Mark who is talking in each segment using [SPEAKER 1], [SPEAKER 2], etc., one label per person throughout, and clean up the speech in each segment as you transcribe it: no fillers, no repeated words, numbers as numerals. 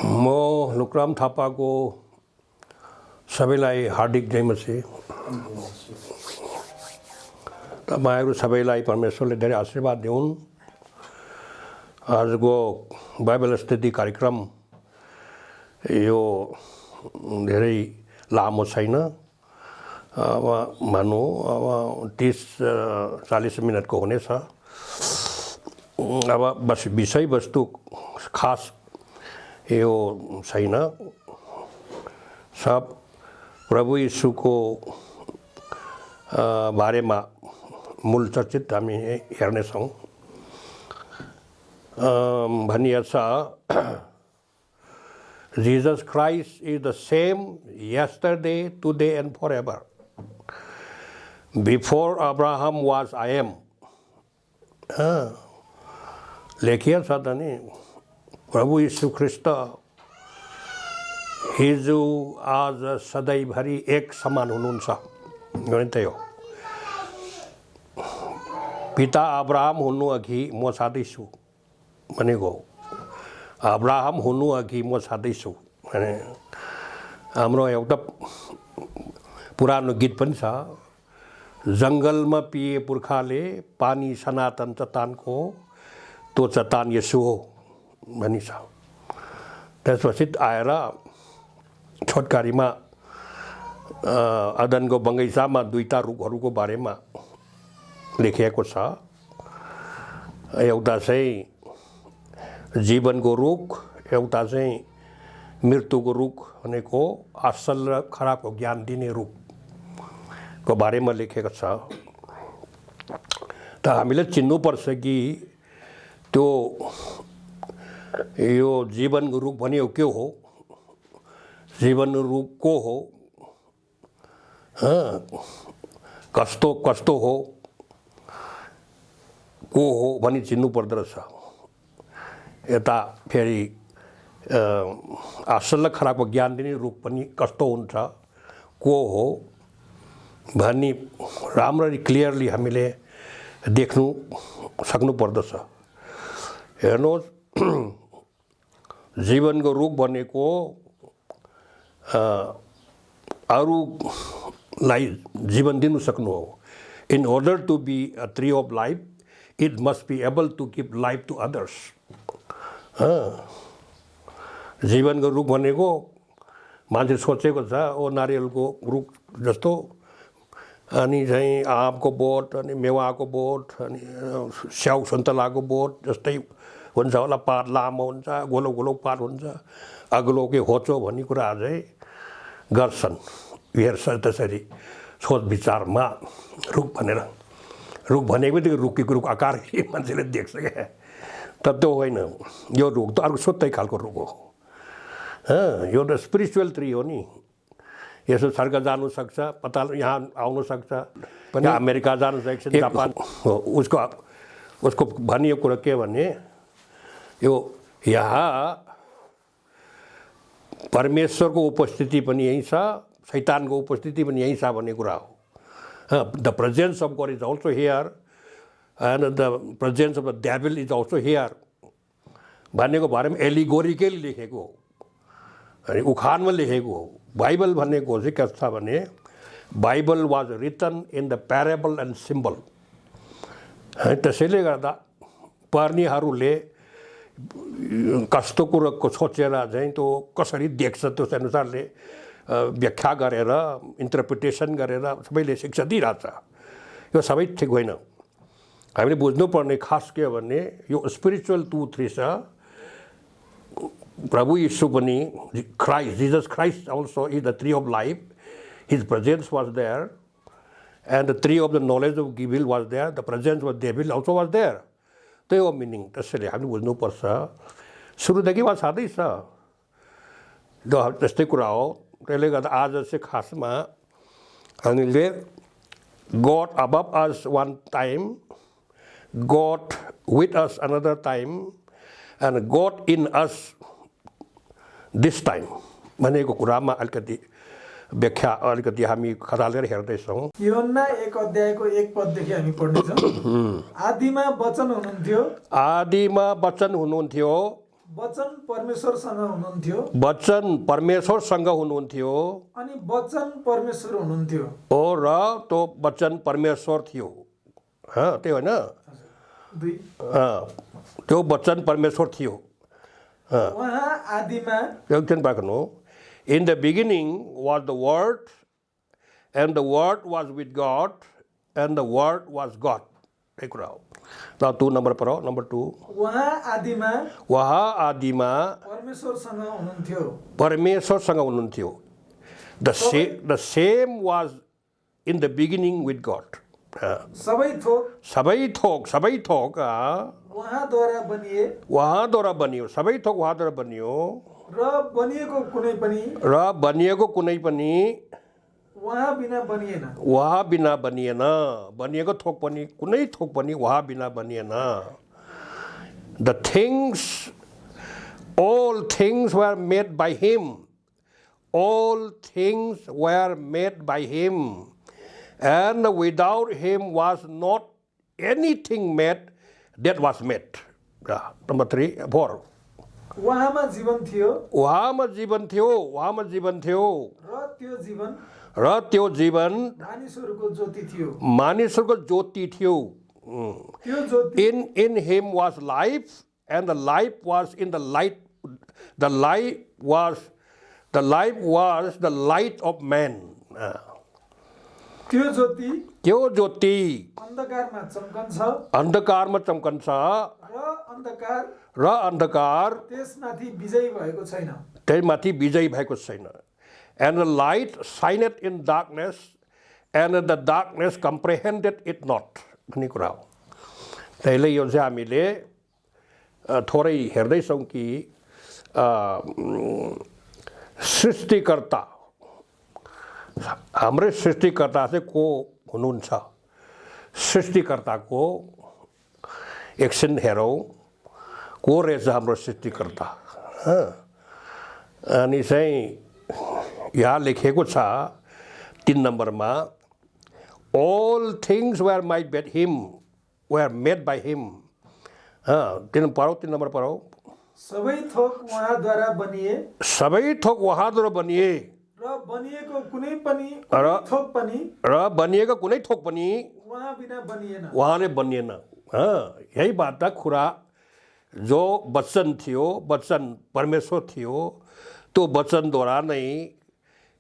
[SPEAKER 1] म लोकराम थापाको सबैलाई हार्दिक जयमसी। तपाईहरु सबैलाई परमेश्वरले धेरै आशीर्वाद दिउन्। आजको बाइबल स्टडी कार्यक्रम यो धेरै लामो छैन, अब मानौ अब 30-40 मिनटको हुनेछ। अब बस विषयवस्तु खास यो छैन, सब प्रभु यीशुको बारेमा मूल चर्चित हामी हेर्नेछौँ। भनिएको छ, Jesus Christ is the same yesterday, today and forever. Before Abraham was I am. लेखिया छ त नि, प्रभु यीशु ख्रीष्ट हिजो आज सधैँभरि एक समान हुनुहुन्छ। त्यही हो, पिता अब्राहम हुनु अघि म छँदैछु भनेको, अब्राहम हुनु अघि म छँदैछु भने हाम्रो एउटा पुरानो गीत पनि छ, जङ्गलमा पिए पुर्खाले पानी सनातन चट्टानको, तो चट्टान यसो हो भनी छ। त्यसपछि आएर छोटकारीमा अदनको बगैँचामा दुईटा रुखहरूको बारेमा लेखिएको छ। एउटा चाहिँ जीवनको रुख, एउटा चाहिँ मृत्युको रुख भनेको असल र खराबको ज्ञान दिने रुखको बारेमा लेखेको छ। त हामीले चिन्नुपर्छ कि त्यो यो जीवनको रुख भनेको के हो, जीवन रुख को हो, कस्तो कस्तो हो, को हो भनी चिन्नु पर्दो रहेछ। यता फेरि असल खराबको ज्ञान दिने रुख पनि कस्तो हुन्छ, को हो भनी राम्ररी क्लियरली हामीले देख्नु सक्नु पर्दछ। हेर्नुहोस्, जीवनको रुख भनेको अरूलाई जीवन दिनु सक्नु हो। In order to be a tree of life, it must be able to give life to others. जीवनको रुख भनेको मान्छे सोचेको छ ओ नारियलको रुख जस्तो, अनि चाहिँ आँपको बोट, अनि मेवाको बोट, अनि स्याउ सन्तलाको बोट जस्तै हुन्छ होला, पात लामो हुन्छ, गोलो गोलो पात हुन्छ, अग्लो के होचो भन्ने कुरा चाहिँ गर्छन्। हेर्छ त्यसरी सोच विचारमा रुख भनेर, रुख भनेको बित्तिकै रुखीको रुख आकार मान्छेले देख्छ क्या, तर त्यो होइन। यो रुख त अर्को सुत्तै खालको रुख हो। यो त स्पिरिचुअल ट्री हो नि। यसो स्वर्ग जानु सक्छ, पता यहाँ आउनु सक्छ, पनि अमेरिका जानु सक्छ, जापान हो। उसको भनिएको कुरा के भने, यो यहाँ परमेश्वरको उपस्थिति पनि यहीँ छ, शैतानको उपस्थिति पनि यहीँ छ भन्ने कुरा हो। The presence of God is also here and the presence of the devil is also here भनेको बारेमा एलिगोरिकली लेखेको हो, अनि उखानमा लेखेको हो। बाइबल भनेको चाहिँ के छ भने, Bible was written in the parable and symbol. त्यसैले गर्दा पढ्नेहरूले कस्तो कुरोको सोचेर चाहिँ त्यो कसरी देख्छ त्यस अनुसारले व्याख्या गरेर, इन्टरप्रिटेसन गरेर सबैले शिक्षा दिइरहेछ। यो सबै ठिक होइन। हामीले बुझ्नुपर्ने खास के भने, यो स्पिरिचुअल ट्रुथ रहेछ। प्रभु यीशु पनि, Christ, Jesus Christ also is the tree of life. His presence was there, and the tree of the knowledge of evil was there. The presence of devil also was there. त्यही हो meaning. त्यसैले हामीले बुझ्नुपर्छ, सुरुदेखि वा छँदैछ त्यस्तै कुरा हो। त्यसले गर्दा आज चाहिँ खासमा हामीले God above us one time, God with us another time, and God in us this time भनेको कुरामा अलिकति व्याख्या अलिकति हामी खरालेर हेर्दैछौँ।
[SPEAKER 2] यूहन्ना 1 अध्यायको 1 पददेखि हामी पढ्नेछौँ। आदिमा वचन हुनुहुन्थ्यो,
[SPEAKER 1] आदिमा वचन हुनुहुन्थ्यो,
[SPEAKER 2] वचन परमेश्वरसँग हुनुहुन्थ्यो
[SPEAKER 1] वचन परमेश्वरसँग हुनुहुन्थ्यो
[SPEAKER 2] अनि वचन परमेश्वर हुनुहुन्थ्यो।
[SPEAKER 1] ओ र त्यो वचन परमेश्वर थियो। त्यही होइन,
[SPEAKER 2] 2
[SPEAKER 1] त्यो वचन परमेश्वर थियो।
[SPEAKER 2] उहाँ आदिमा
[SPEAKER 1] एकछिन राख्नु। In the beginning was the word and the word was with God and the word was God. त्यही कुरा हो। ल 2 नम्बर पढ, नम्बर 2।
[SPEAKER 2] उहाँ आदिमा परमेश्वरसँग हुनुहुन्थ्यो।
[SPEAKER 1] परमेश्वरसँग हुनुहुन्थ्यो। The same was in the beginning with God.
[SPEAKER 2] सबै
[SPEAKER 1] थोक
[SPEAKER 2] उहाँद्वारा
[SPEAKER 1] बनियो। सबै थोक उहाँद्वारा बनियो
[SPEAKER 2] र बनिएको कुनै पनि उहाँ बिना बनिएन। बनिएको थोक पनि कुनै थोक पनि उहाँ बिना बनिएन। All things were made by him. All things were made by him. And without him was not anything made that was made. Number 3, 4. उहाँमा जीवन थियो र त्यो जीवन मानिसहरूको
[SPEAKER 1] ज्योति थियो।
[SPEAKER 2] त्यो ज्योति
[SPEAKER 1] In him was life, and the life was in the light. The life was the light of man.
[SPEAKER 2] त्यो ज्योति
[SPEAKER 1] अन्धकारमा चम्कन्छ र अन्धकार
[SPEAKER 2] त्यसमाथि विजयी भएको छैन। And the light shineth in darkness, and the darkness comprehended it not. भन्ने कुरा हो। त्यसले यो चाहिँ हामीले थोरै हेर्दैछौँ कि सृष्टिकर्ता, हाम्रै सृष्टिकर्ता चाहिँ को हुनुहुन्छ। सृष्टिकर्ताको एकछिन हेरौँ को रहेछ हाम्रो सृष्टिकर्ता। अनि चाहिँ यहाँ लेखेको छ 3 नम्बरमा, all things were made by him, were made by him. 3 number पढौ। सबै थोक उहाँद्वारा बनिए र बनिएको कुनै थोक पनि
[SPEAKER 1] उहाँले बनिएन। यही बात था कुरा। जो वचन थियो, वचन परमेश्वर थियो, त्यो वचनद्वारा नै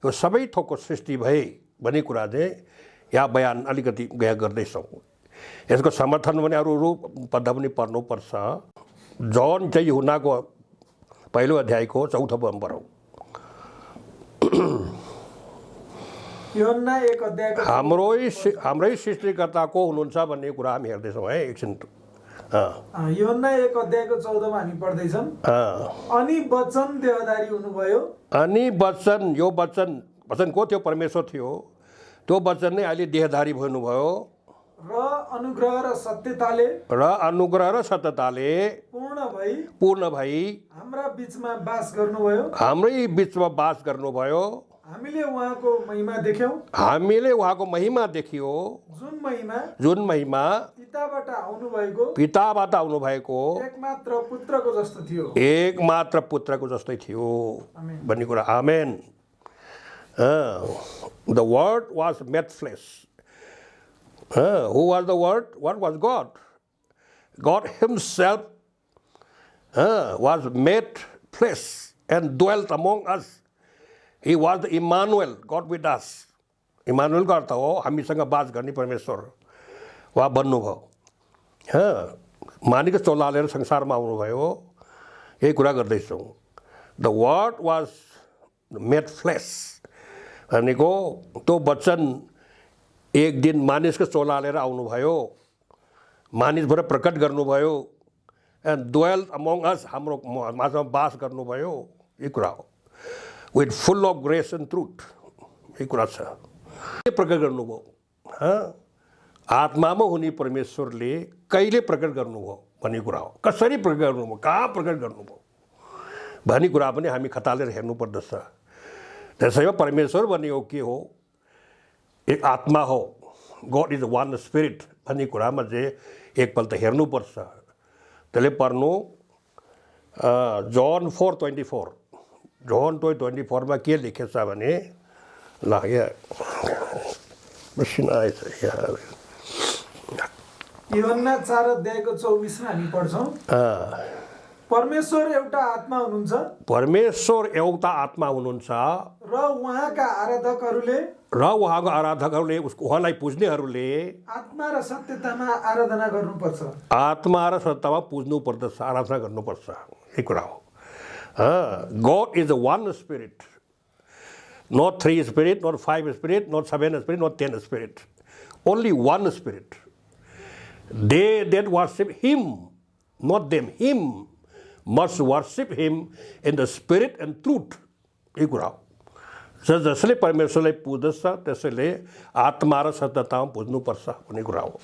[SPEAKER 1] यो सबै थोकको सृष्टि भए भन्ने कुरा चाहिँ यहाँ बयान अलिकति गया गर्दैछौँ। यसको समर्थन पनि अरू पद पनि पढ्नुपर्छ। जन चाहिँ यूहन्नाको 1 अध्यायको 4 नम्बर हो। हाम्रै सृष्टिकर्ता को हुनुहुन्छ भन्ने कुरा हामी हेर्दैछौँ है। एकछिन
[SPEAKER 2] यूहन्ना 1 अध्यायको 14 मा हामी पढ्दैछौँ। अनि वचन देहधारी हुनुभयो।
[SPEAKER 1] अनि यो वचन को थियो? परमेश्वर थियो। त्यो वचन नै अहिले देहधारी भन्नुभयो
[SPEAKER 2] र अनुग्रह र सत्यताले पूर्ण भई हाम्रै बिचमा बास गर्नुभयो। हामीले उहाँको महिमा देख्यौं। जुन महिमा पिताबाट आउनुभएको एकमात्र पुत्रको जस्तै थियो भन्ने कुरा। आमेन। The word was made flesh. Who was the word? What was God? God himself was made flesh and dwelt among us. He was the Emmanuel, God with us. Emmanuel का अर्थ हो हामीसँग बास गर्ने परमेश्वर वा बन्नुभयो। मानिस चोलालेर संसारमा आउनुभयो। यही कुरा गर्दैछौँ। The word was made flesh. भनेको त्यो वचन एक दिन मानिसको चोलालेर आउनुभयो, मानिसबाट प्रकट गर्नुभयो। एन्ड dwelt among us, हाम्रो माझमा बास गर्नुभयो। यही कुरा हो। With full of grace and truth. यही कुरा छ। के प्रकट गर्नुभयो? आत्मामा हुने परमेश्वरले कहिले प्रकट गर्नुभयो भन्ने कुरा हो। कसरी प्रकट गर्नुभयो, कहाँ प्रकट गर्नुभयो भन्ने कुरा पनि हामी खतालेर हेर्नुपर्दछ। त्यसैले परमेश्वर भन्ने हो के हो? एक आत्मा हो। गॉड इज वन स्पिरिट भन्ने कुरामा चाहिँ एकपल्ट हेर्नुपर्छ। त्यसले पढ्नु जन 4:24 जन 4:24 के लेखेको छ भने ल यहाँ मसिन आएछ यहाँ
[SPEAKER 3] यूहन्ना 4:24 हामी पढ्छौँ। परमेश्वर एउटा आत्मा हुनुहुन्छ
[SPEAKER 2] परमेश्वर एउटा आत्मा हुनुहुन्छ
[SPEAKER 3] र उहाँका
[SPEAKER 2] आराधकहरूले उहाँलाई पुज्नेहरूले
[SPEAKER 3] आत्मा र सत्यतामा आराधना गर्नुपर्छ।
[SPEAKER 2] आत्मा र सत्यतामा पुज्नु पर्दछ, आराधना गर्नुपर्छ। यो कुरा हो। God is one spirit, not 3 spirit, not 5 spirit, not 7 spirit, not 10 spirit, only one spirit. They that worship him, not them, him must worship him in the spirit and truth. यो कुरा हो। जसले परमेश्वरलाई पुज्दछ त्यसैले आत्मा र सत्यतामा पुज्नुपर्छ भन्ने कुरा हो।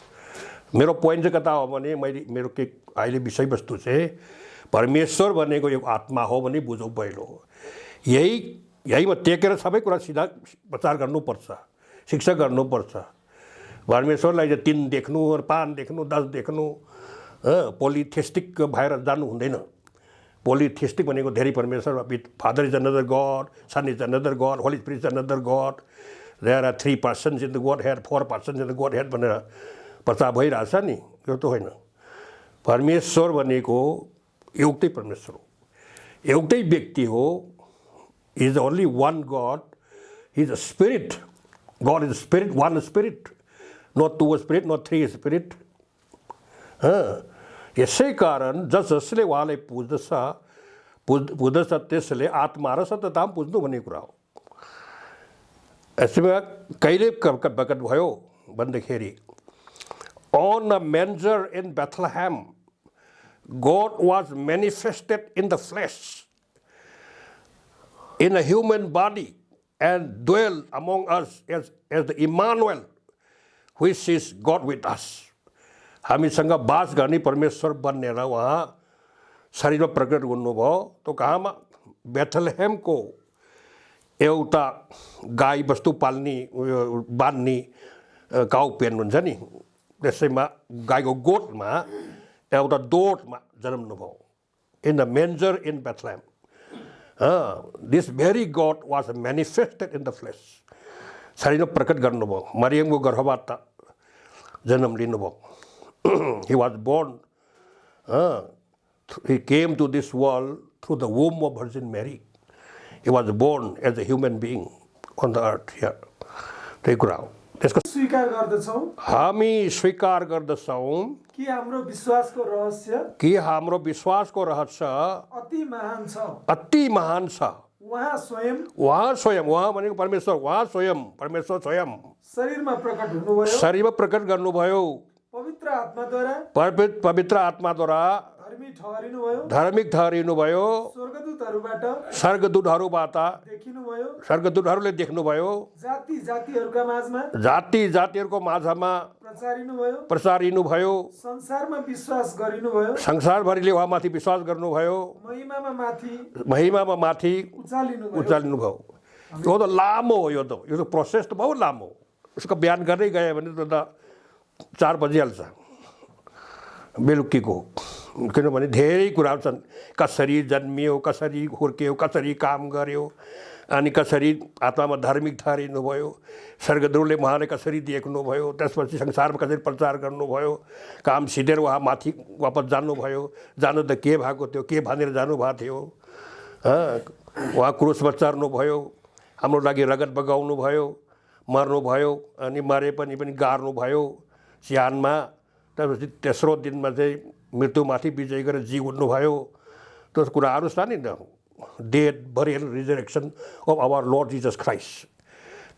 [SPEAKER 2] मेरो पोइन्ट चाहिँ कता हो भने मेरो के अहिले विषयवस्तु चाहिँ परमेश्वर भनेको एक आत्मा हो भने बुझौँ पहिलो। यहीमा टेकेर सबै कुरा सिधा प्रचार गर्नुपर्छ, शिक्षा गर्नुपर्छ। परमेश्वरलाई चाहिँ 3 देख्नु, 5 देख्नु, 10 देख्नु, पोलिथेस्टिक भएर जानु हुँदैन। पोलिथेस्टिक भनेको धेरै परमेश्वर, Father is another God, Son is another God, Holy Spirit is another God, there are 3 persons in the Godhead, 4 persons in the Godhead भनेर प्रचार भइरहेछ नि। यो त होइन। परमेश्वर भनेको एउटै परमेश्वर हो, एउटै व्यक्ति हो। Is only one God. He is a spirit. God is a spirit, one spirit, not 2 spirit, not 3 spirit. यसै कारण जसले उहाँलाई पुज्दछ त्यसले आत्मा र सत्यतामा पुज्नु भन्ने कुरा हो। यसमा कहिले बकत भयो भन्दाखेरि on a manger in Bethlehem God was manifested in the flesh, in a human body, and dwell among us as the Emmanuel, which is God with us. हामीसँग बास गर्ने परमेश्वर बनेर उहाँ शरीरमा प्रकट हुनुभयो। तो कहाँमा? बेथलहेमको एउटा गाई बस्तु पाल्ने बान्ने काउ पेन हुन्छ नि, त्यसैमा गाईको गोठमा एउटा दोटमा जन्मनुभयो। In the manger in Bethlehem. This very God was manifested in the flesh. शरीरमा प्रकट गर्नुभयो, मरियमको गर्भबाट जन्म लिनुभयो। He was born, he came to this world through the womb of Virgin Mary. He was born as a human being on the earth here. त्यही कुरा हो। त्यसको
[SPEAKER 3] स्वीकार गर्दछौँ,
[SPEAKER 2] हामी स्वीकार गर्दछौँ
[SPEAKER 3] कि हाम्रो विश्वासको रहस्य अति महान छ। उहाँ स्वयं भनेको परमेश्वर, उहाँ स्वयं परमेश्वर स्वयं शरीरमा प्रकट गर्नुभयो। पवित्र आत्माद्वारा धार्मिक ठहरिनुभयो। स्वर्गदूतहरूबाट स्वर्गदूतहरूले देख्नुभयो। जाति जातिहरूको माझमा प्रचारिनुभयो। संसारभरिले उहाँमाथि विश्वास गर्नुभयो। महिमामा माथि उचालिनुभयो। यो त लामो हो। यो त प्रोसेस त बहुत लामो हो। उसको बयान गर्दै गयो भने त 4 बजिहाल्छ बेलुकीको। किनभने धेरै कुराहरू छन्। कसरी जन्मियो, कसरी हुर्क्यो, कसरी काम गर्यो, अनि कसरी आत्मामा धार्मिक ठहरिनुभयो, स्वर्गदूतले उहाँलाई कसरी देख्नुभयो, त्यसपछि संसारमा कसरी प्रचार गर्नुभयो, काम सिधेर उहाँ माथि वापस जानुभयो। जानु त के भएको थियो, के भनेर जानुभएको थियो। उहाँ क्रुसमा चढ्नुभयो, हाम्रो लागि रगत बगाउनु भयो, मर्नुभयो, अनि मरे पनि गार्नुभयो स्यानमा। त्यसपछि तेस्रो दिनमा चाहिँ मृत्युमाथि विजय गरेर जी उठ्नुभयो। त्यो कुराहरू छ नि, death, burial, resurrection of our Lord Jesus Christ.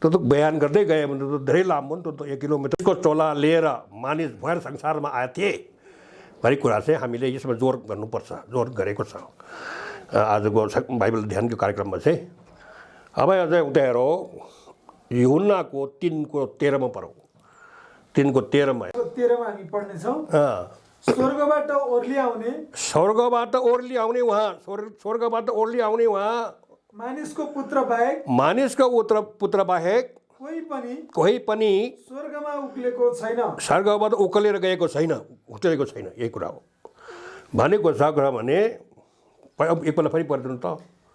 [SPEAKER 3] त्यो त बयान गर्दै गयो भने त धेरै लामो नि। त्यो त 1 किलोमिटरको चोला लिएर मानिस भएर संसारमा आए थिए भन्ने कुरा चाहिँ हामीले यसमा जोर गर्नुपर्छ, जोर गरेको छ आजको बाइबल ध्यानको कार्यक्रममा चाहिँ। अब अझै उता हेरौँ यूहन्नाको 3:13 पढौँ। 3:13 हामी पढ्नेछौँ। स्वर्गबाट ओर्ली आउने उहाँ मानिसको पुत्र बाहेक कोही पनि स्वर्गमा स्वर्गबाट उक्लेर गएको छैन, उक्लेको छैन। यही कुरा हो भनेको छ। कुरा भने
[SPEAKER 2] एकपल्ट फेरि पढिदिनु त।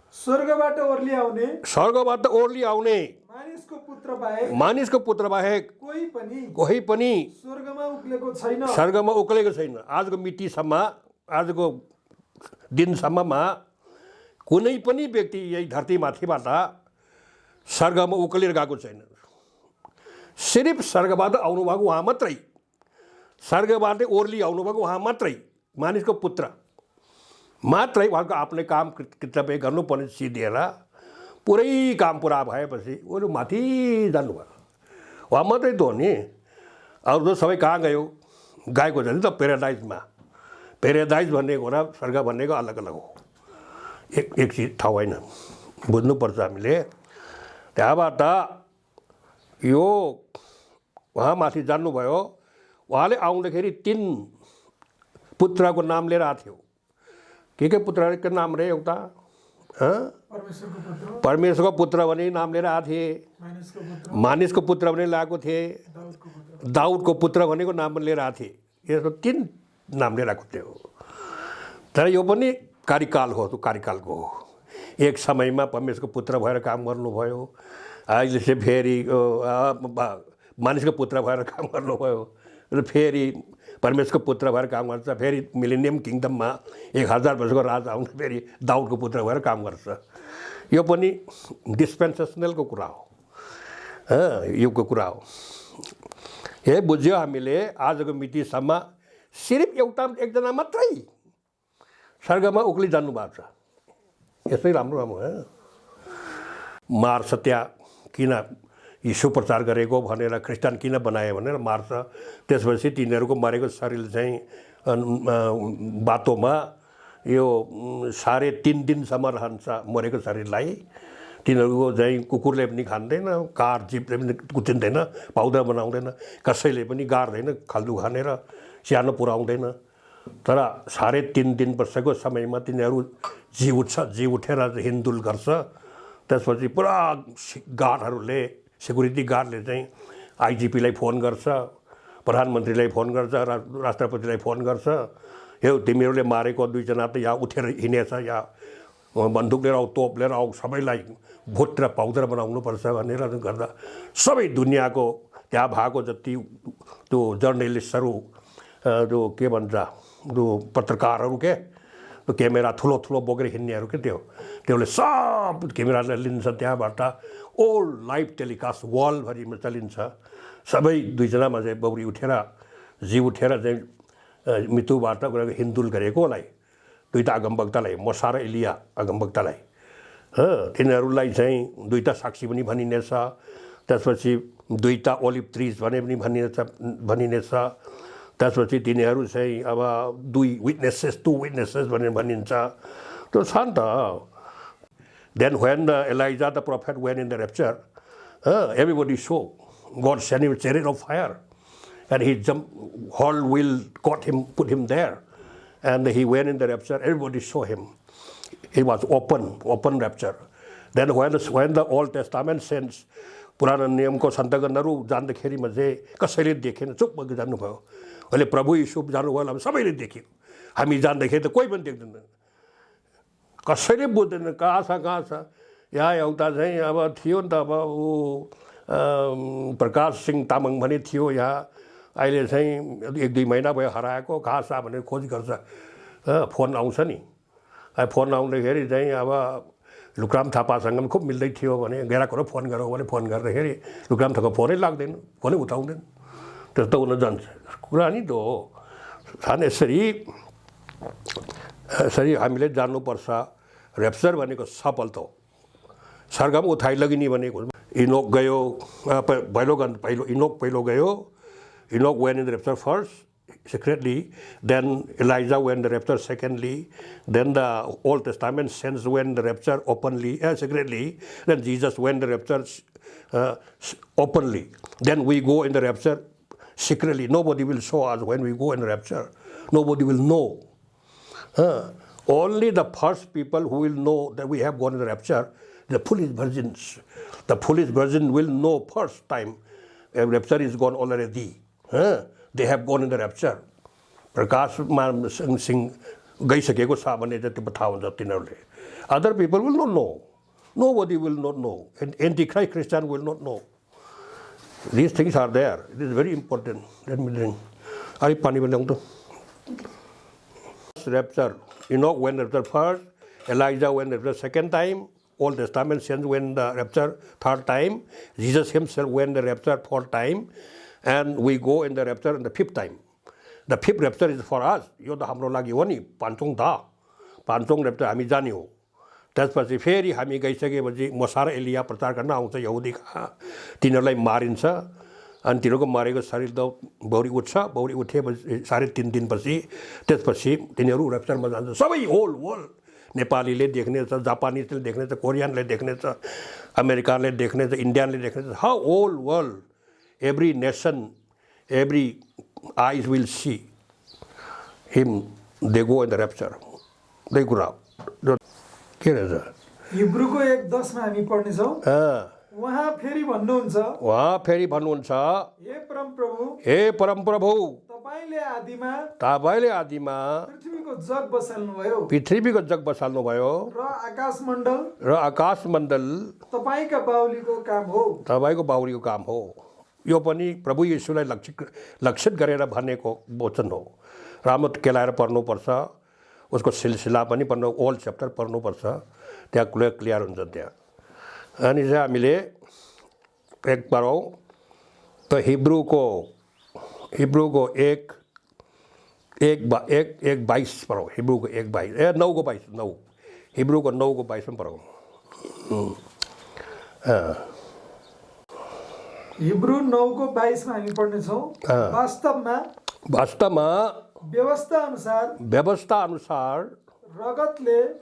[SPEAKER 4] स्वर्गबाट ओर्ली आउने
[SPEAKER 2] स्वर्गबाट ओर्ली आउने
[SPEAKER 4] मानिसको पुत्र बाहेक
[SPEAKER 2] कोही पनि
[SPEAKER 4] स्वर्गमा उक्लेको छैन।
[SPEAKER 2] स्वर्गमा उक्लेको छैन। आजको मितिसम्म, आजको दिनसम्ममा कुनै पनि व्यक्ति यही धरतीमाथिबाट स्वर्गमा उक्लेर गएको छैन। सिर्फ स्वर्गबाट आउनुभएको उहाँ मात्रै, स्वर्गबाट ओर्ली आउनुभएको उहाँ मात्रै, मानिसको पुत्र मात्रै। उहाँको आफ्नै काम कर्तव्य गर्नुपर्ने सिधिएर पुरै काम पुरा भएपछि उनीहरू माथि जानुभयो। उहाँ मात्रै त हो नि, अरू त सबै कहाँ गयो? गएको छ नि त पेराडाइजमा। पेराडाइज भनेको र स्वर्ग भनेको अलग अलग हो, एक चिज ठाउँ होइन, बुझ्नुपर्छ हामीले। त्यहाँबाट यो उहाँ माथि जान्नुभयो। उहाँले आउँदाखेरि 3 पुत्रको नाम लिएर आएको थियो। के पुत्रको नाम रे? एउटा परमेश्वरको पुत्र भने नाम लिएर आएको थिए, मानिसको पुत्र भने लागेको थिए, दाउदको पुत्र भनेको नाम लिएर आएको थिए। यो 3 नाम लिएर आएको थियो। तर यो पनि कार्यकाल हो, कार्यकालको हो। एक समयमा परमेश्वरको पुत्र भएर काम गर्नुभयो, अहिले चाहिँ फेरि मानिसको पुत्र भएर काम गर्नुभयो, र फेरि परमेश्वरको पुत्र भएर काम गर्छ। फेरि मिलेनियम किङडममा 1000 वर्षको राज आउँदा फेरि दाउदको पुत्र भएर काम गर्छ। यो पनि डिस्पेन्सेसनलको कुरा हो, युगको कुरा हो। हे बुझ्यो हामीले आजको मितिसम्म सिर्फ एकजना मात्रै स्वर्गमा उक्ली जानु भएको छ। यसै राम्रो हो। मार्छ त्यहाँ किन यीशु प्रचार गरेको भनेर ख्रिस्टान किन बनायो भनेर मार्छ। त्यसपछि तिनीहरूको मरेको शरीर चाहिँ बाटोमा यो 3.5 दिनसम्म रहन्छ मरेको शरीरलाई। तिनीहरूको चाहिँ कुकुरले पनि खाँदैन, कार जिपले पनि कुचिँदैन, पाउडर बनाउँदैन, कसैले पनि गाड्दैन खाल्डु खानेर स्याहार्न पुऱ्याउँदैन। तर 3.5 दिन वर्षको समयमा तिनीहरू जी उठेर हिँडडुल गर्छ। त्यसपछि पुरा गार्डहरूले, सिक्युरिटी गार्डले चाहिँ आइजिपीलाई फोन गर्छ, प्रधानमन्त्रीलाई फोन गर्छ, राष्ट्रपतिलाई फोन गर्छ, यो तिमीहरूले मारेको 2 जना त यहाँ उठेर हिँडेछ, या बन्दुक लिएर आऊ, तोप लिएर आऊ, सबैलाई भुट र पाउडर बनाउनुपर्छ भनेर गर्दा सबै दुनियाँको त्यहाँ भएको जति त्यो जर्नलिस्टहरू, जो के भन्छ जो पत्रकारहरू के त्यो क्यामेरा ठुलो बोकेर हिँड्नेहरू के त्योले सब क्यामेराले लिन्छ। त्यहाँबाट ओल लाइभ टेलिकास्ट वर्ल्डभरिमा चलिन्छ। सबै 2 जनामा चाहिँ बौरी उठेर चाहिँ मृत्युबाट गएर हिँडडुल गरेकोलाई, 2टा अगमवक्तालाई, मोसा र एलिया अगमवक्तालाई, तिनीहरूलाई चाहिँ 2टा साक्षी पनि भनिनेछ। त्यसपछि 2टा ओलिभ ट्रिज भने पनि भनिनेछ। त्यसपछि तिनीहरू चाहिँ अब 2 विटनेसेस भनेर भनिन्छ। त्यो छ नि त। Then when Elijah the prophet went in the rapture, everybody saw God sending a chariot of fire, and he jumped, whole wheel caught him, put him there, and he went in the rapture. Everybody saw him. It was open rapture. Then when the Old Testament saints, पुरानो नियमको सन्तगणहरू जान्दाखेरिमा चाहिँ कसैले देखेन, चुप भएर जानुभयो। अहिले प्रभु यीशु जानुभयो, अब सबैले देख्यो। हामी जान्दाखेरि त कोही पनि देख्दैन, कसैले बुझ्दैन कहाँ छ। यहाँ एउटा चाहिँ अब थियो नि त, अब ऊ प्रकाश सिंह तामाङ भने थियो यहाँ, अहिले चाहिँ 1-2 महिना भयो हराएको, कहाँ छ भनेर खोज गर्छ। फोन आउँछ नि, फोन आउँदाखेरि चाहिँ अब लुक्राम थापासँग पनि खुब मिल्दै थियो भने गेराको फोन गरौँ भने फोन गर्दाखेरि लुक्राम थापा फोनै लाग्दैन, फोनै उठाउँदैन। त्यस्तो हुन जान्छ कुरा नि त हो। यसरी हामीले जान्नुपर्छ। ऱ्याप्चर भनेको सफल त हो, स्वर्गमा उठाइ लगिने भनेको। इनोक गयो पहिलो इनोक गयो। Enoch when in the rupture first secretly, then Elijah went the rapture secondly, then the Old Testament saints went the rapture openly, secretly, then Jesus went the rapture openly. Then we go in the rapture secretly. Nobody will show us when we go in the rapture. Nobody will know. Only the first people who will know that we have gone in the rapture, the foolish virgins. The foolish virgin will know first time a rapture is gone already. They have gone in the rapture. प्रकाश मान सिंह गइसकेको छ भन्ने चाहिँ त्यो थाहा हुन्छ तिनीहरूले. Other people will not know. Nobody will not know. Antichrist Christian will not know. These things are there. It is very important. Let me drink. Are you pani banang to? Rapture. Enoch went rapture first. Elijah went rapture second time. Old Testament saints went the rapture third time. Jesus himself went the rapture fourth time. And we go in the rapture in the fifth time. The fifth rapture is for us. यो त हाम्रो लागि हो नि पाँचौं था. पाँचौं rapture हामी जाने हो. त्यसपछि फेरि हामी गइसकेपछि मूसा र एलिया प्रचार गर्न आउँछ यहुदी कहाँ. तिनीहरूलाई मारिन्छ अनि तिनीहरूको मरेको शरीर त बौरी उठ्छ. बौरी उठेपछि 3.5 दिनपछि त्यसपछि तिनीहरू ऱ्याप्चरमा जान्छ. सबै होल वर्ल्ड. नेपालीले देख्नेछ, जापानिजले देख्नेछ, कोरियनले देख्नेछ, अमेरिकाले देख्नेछ, इन्डियनले देख्नेछ. Whole world, every nation, every eyes will see him. They go in the rapture. They go out. के रहेछ
[SPEAKER 4] हिब्रूको 1:10 मा हामी पढ्नेछौँ. उहाँ फेरि भन्नुहुन्छ,
[SPEAKER 3] हे परमप्रभु, तपाईँले आदिमा पृथ्वीको जग बसाल्नुभयो
[SPEAKER 4] र
[SPEAKER 3] आकाशमण्डल
[SPEAKER 4] तपाईँका बाहुलीको काम हो.
[SPEAKER 3] यो पनि प्रभु येशूलाई लक्षित गरेर भनेको वचन हो. राम्रो केलाएर पढ्नुपर्छ. उसको सिलसिला पनि पढ्नु, ओल्ड च्याप्टर पढ्नुपर्छ. त्यहाँ क्लियर हुन्छ त्यहाँ. अनि चाहिँ हामीले एक पढौँ त हिब्रूको 1:22 पढौँ. हिब्रूको 1:22 9:22 हिब्रूको 9:22 पढौँ.
[SPEAKER 4] हिब्रू 9:22 मा हामी पढ्नेछौँ.
[SPEAKER 3] वास्तवमा व्यवस्था अनुसार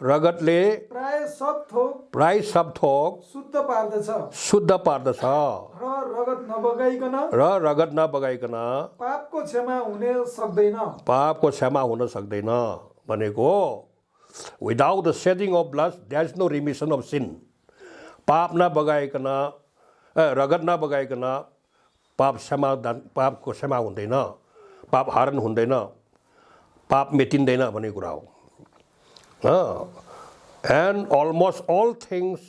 [SPEAKER 3] रगतले
[SPEAKER 4] प्राय सब थोक
[SPEAKER 3] शुद्ध पार्दछ
[SPEAKER 4] र रगत नबगाइकन पापको
[SPEAKER 3] क्षमा हुन सक्दैन भनेको. Without the shedding of blood there is no remission of sin. पाप नबगाइकन, रगत नबगाइकन पापको क्षमा हुँदैन, पाप हरण हुँदैन, पाप मेटिँदैन भन्ने कुरा हो. And almost all things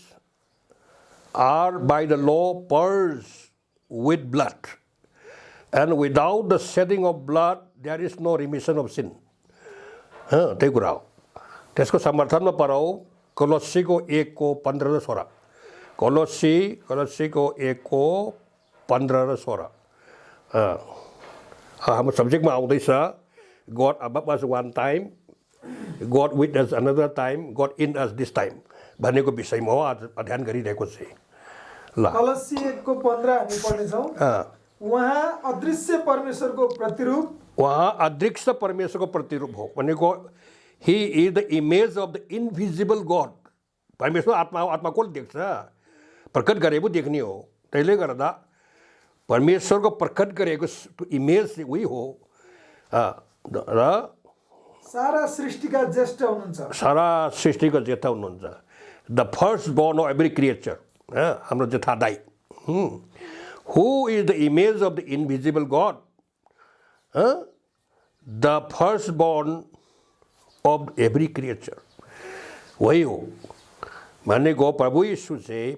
[SPEAKER 3] are by the law purged with blood, and without the shedding of blood there is no remission of sin. त्यही कुरा हो. त्यसको समर्थनमा पढौँ कोलोस्सीको 1:15 र 16. कोलोस्सीको 1:15 र 16. हाम्रो सब्जेक्टमा आउँदैछ. God above us one time, God with us another time, God in us this time भनेको विषयमा हो आज अध्ययन गरिरहेको छु. ल
[SPEAKER 4] कोलोस्सी 1:15 हामी पढ्नेछौँ. उहाँ अदृश्य परमेश्वरको प्रतिरूप हो भनेको. He is the image of the invisible God. परमेश्वर आत्मा हो. आत्मा कसले देख्छ? प्रकट गरेको देख्ने हो. त्यसले गर्दा परमेश्वरको प्रकट गरेको इमेज उही हो. र सारा सृष्टिका ज्येष्ठ हुनुहुन्छ. The first born of every creature. हाम्रो जेठा दाइ. Who is the image of the invisible God. The first born of every creature. वही हो भनेको. प्रभु यीशु चाहिँ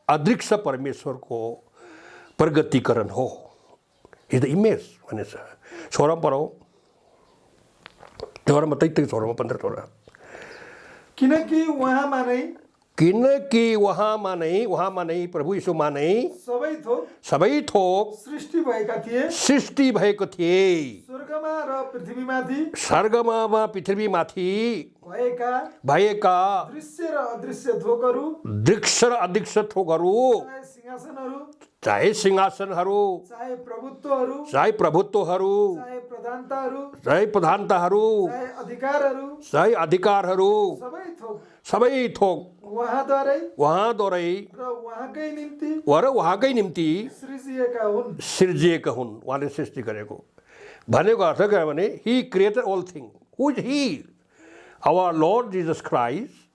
[SPEAKER 4] अदृश्य परमेश्वरको प्रगतिकरण हो. इज द इमेज भनेछ. 16 पढौँ. 15 किनकि
[SPEAKER 3] उहाँमा नै प्रभु यीशुमा नै सबै थोक सृष्टि भएको थिए. स्वर्गमा पृथ्वीमाथि भएका दृश्य र अदृश्य थोकहरू, चाहे सिंहासनहरू, चाहे प्रभुत्वहरू, चाहे प्रधानताहरू, चाहे अधिकारहरू, सबै थोक उहाँद्वारै र उहाँकै निम्ति सिर्जिएका हुन्. उहाँले सृष्टि गरेको भनेको अर्थ के भने he created all thing. Who is he? Our Lord Jesus Christ.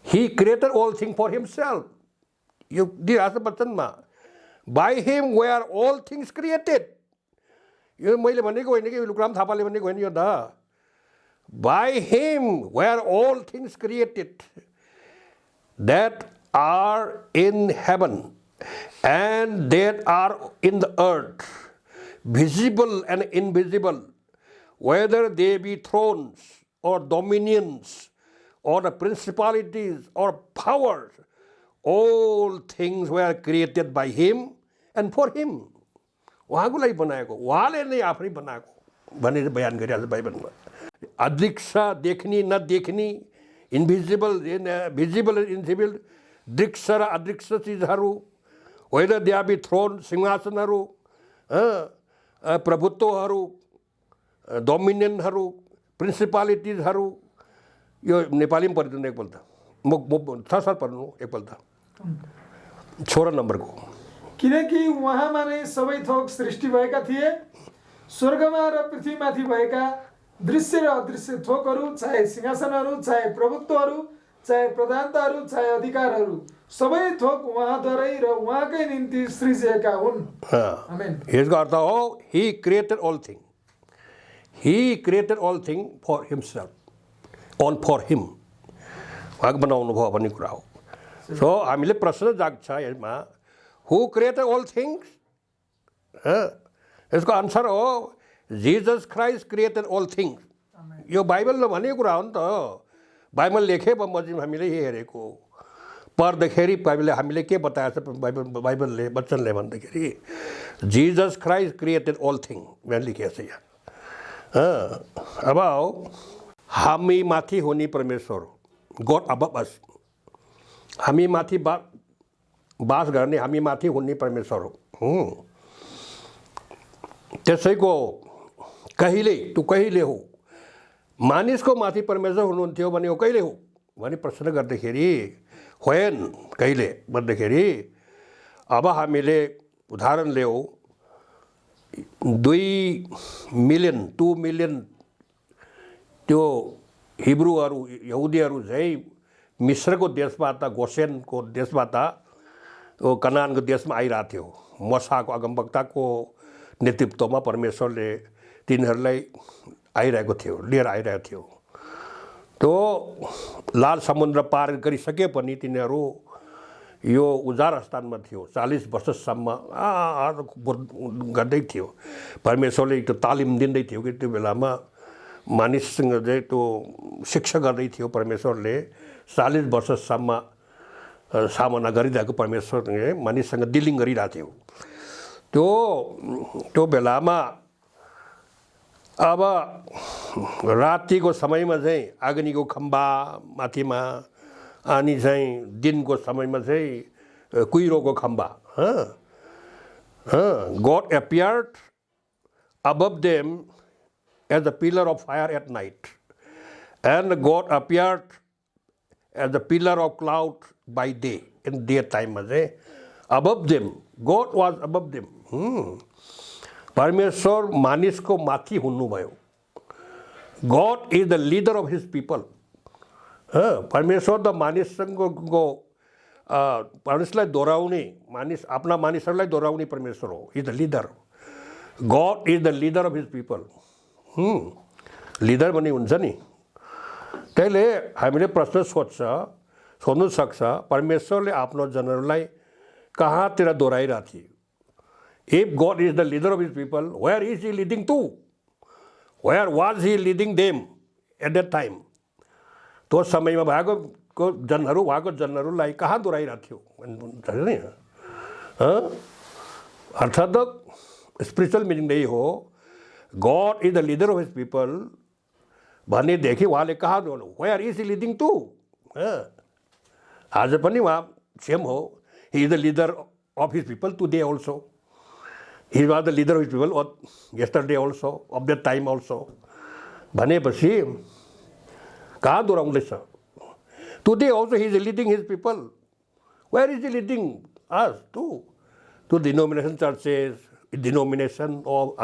[SPEAKER 3] He created all thing for himself. यो दिइरहेको वचनमा by him were all things created. यो मैले भनेको होइन कि लुकराम थापाले भनेको होइन. यो त
[SPEAKER 2] By him were all things created that are in heaven and that are in the earth, visible and invisible, whether they be thrones or dominions or the principalities or powers, all things were created by him and for him. उहाँको लागि बनाएको, उहाँले नै आफै बनाएको भनेर बयान गरिरहेको छ बाइबलमा। अदृश्य देख्ने नदेख्ने, इन्भिजिबल भिजिबल इन्भिजिबल, दृश्य र अदृश्य चिजहरू, वेदर दे बी थ्रोन, सिंहासनहरू, प्रभुत्वहरू, डोमिनियनहरू, प्रिन्सिपालिटिजहरू, यो नेपालीमा पढिदिनु एकपल्ट, म थर पढ्नु एकपल्ट 16 नम्बरको।
[SPEAKER 5] किनकि उहाँमा नै सबै थोक सृष्टि भएका थिए, स्वर्गमा र पृथ्वीमाथि भएका दृश्य र अदृश्य थोकहरू, चाहे सिंहासनहरू, चाहे प्रभुत्वहरू, चाहे प्रधानताहरू, चाहे अधिकारहरू, सबै थोक उहाँद्वारै र उहाँकै निम्ति सृजिएका हुन्। आमेन।
[SPEAKER 2] यसको अर्थ हो he created all things. He created all things for himself, all for him. उहाँको बनाउनु भयो भन्ने कुरा हो। सो हामीले प्रश्न जाग्छ यसमा, who created all things? यसको आन्सर हो Jesus Christ created all things. यो बाइबलले भनेको कुरा हो नि त। बाइबल लेखे बमोजिम हामीले यही हेरेको, पढ्दाखेरि बाइबलले हामीले के बताएछ, बाइबलले वचनले भन्दाखेरि Jesus Christ created all things भनेर लेखेको छ यहाँ। अब हामी माथि हुने परमेश्वर, God above us, हामी माथि बास गर्ने, हामी माथि हुने परमेश्वर हो। त्यसैको कहिले तू कहिले हो, मानिसको माथि परमेश्वर हुनुहुन्थ्यो भने कहिले हो भने प्रश्न गर्दाखेरि when कहिले भन्दाखेरि अब हामीले उदाहरण ल्याऊ 2 मिलियन त्यो हिब्रूहरू यहुदीहरू चाहिँ मिस्रको देशबाट, गोसेनको देशबाट कनानको देशमा आइरहेको थियो। मसाको अगमवक्ताको नेतृत्वमा परमेश्वरले तिनीहरूलाई आइरहेको थियो, लिएर आइरहेको थियो। त्यो लाल समुद्र पार गरिसके पनि तिनीहरू यो उजार स्थानमा थियो, 40 वर्षसम्म गर्दै थियो। परमेश्वरले त्यो तालिम दिँदै थियो कि त्यो बेलामा मानिससँग चाहिँ त्यो शिक्षा गर्दै थियो परमेश्वरले। 40 वर्षसम्म सामना गरिरहेको परमेश्वरले मानिससँग डिलिङ गरिरहेको थियो। त्यो बेलामा अब रातिको समयमा चाहिँ अग्निको खम्बा माथिमा, अनि चाहिँ दिनको समयमा चाहिँ कुहिरोको खम्बा। God appeared above them as a pillar of fire at night, and God appeared as a pillar of cloud by day. In daytime चाहिँ above them, God was above them. परमेश्वर मानिसको माथि हुनुभयो। God is the leader of his people. परमेश्वर त मानिससँगको मानिसलाई दोहोऱ्याउने, मानिस आफ्ना मानिसहरूलाई दोहोऱ्याउने परमेश्वर हो। He is the leader. God is the leader of his people. Leader भन्ने हुन्छ नि। त्यसले हामीले प्रश्न सोध्नु सक्छ, परमेश्वरले आफ्नो जनहरूलाई कहाँतिर दोहोऱ्याइरहेको थियो। If God is the leader of his people, where is he leading to? Where was he leading them at that time? त्यो समयमा भएको जनहरूलाई कहाँ दोहोऱ्याइरहेको थियो नि। अर्थात् स्पिरिचुअल मिनिङ यही हो, God is the leader of his people भनेदेखि उहाँले कहाँ दोहोऱ्याउनु, where is he leading to? आज पनि उहाँ सेम हो। He is the leader of his people today also. He was the leader of his people yesterday also, of that time also. भनेपछि कहाँ दोहोऱ्याउँदैछ? Today also he is leading his people. Where is he leading us to? To denomination churches, denomination of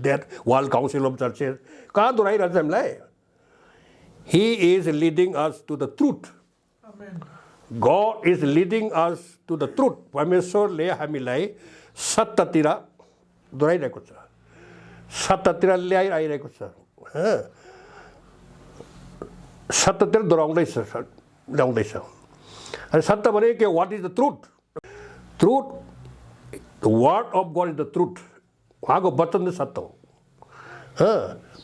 [SPEAKER 2] that World Council of Churches. कहाँ दोहोऱ्याइरहेछ हामीलाई? He is leading us to the truth.
[SPEAKER 5] Amen.
[SPEAKER 2] God is leading us to the truth. परमेश्वरले हामीलाई सत्यतिर दोहोऱ्याइरहेको छ, सत्यतिर ल्याइरहेको छ। सत्यतिर डराउँदैछ ल्याउँदैछ। अनि सत्य भने के what is the truth? Truth, the word of God is the truth. उहाँको वचन चाहिँ सत्य हो।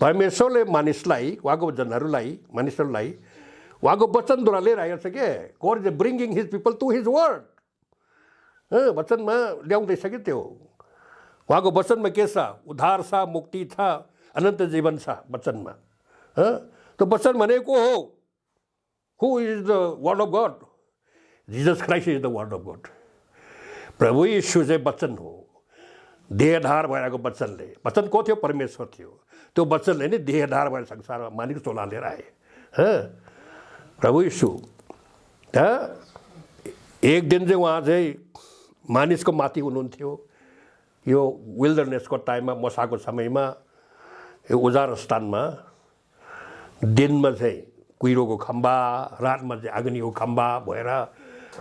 [SPEAKER 2] परमेश्वरले मानिसलाई, उहाँको जनहरूलाई, मानिसहरूलाई उहाँको वचनद्वारा लिएर आएको छ के। God is bringing his people to his word. वचनमा ल्याउँदैछ कि त्यो। उहाँको वचनमा के छ? उद्धार छ, मुक्ति छ, अनन्त जीवन छ वचनमा। त्यो वचन भनेको हो। Who is the word of God? Jesus Christ is the word of God. प्रभु यीशु चाहिँ वचन हो। देहधार भएर आएको वचनले, वचन को थियो? परमेश्वर थियो। त्यो वचनले नै देहधार भएर संसारमा मानिसको चोला लिएर आए। प्रभु यीशु एक दिन चाहिँ उहाँ चाहिँ मानिसको माथि हुनुहुन्थ्यो। यो विल्डरनेसको टाइममा, मसाको समयमा, यो उजार स्थानमा। दिनमा चाहिँ कुहिरोको खम्बा, रातमा चाहिँ अग्निको खम्बा भएर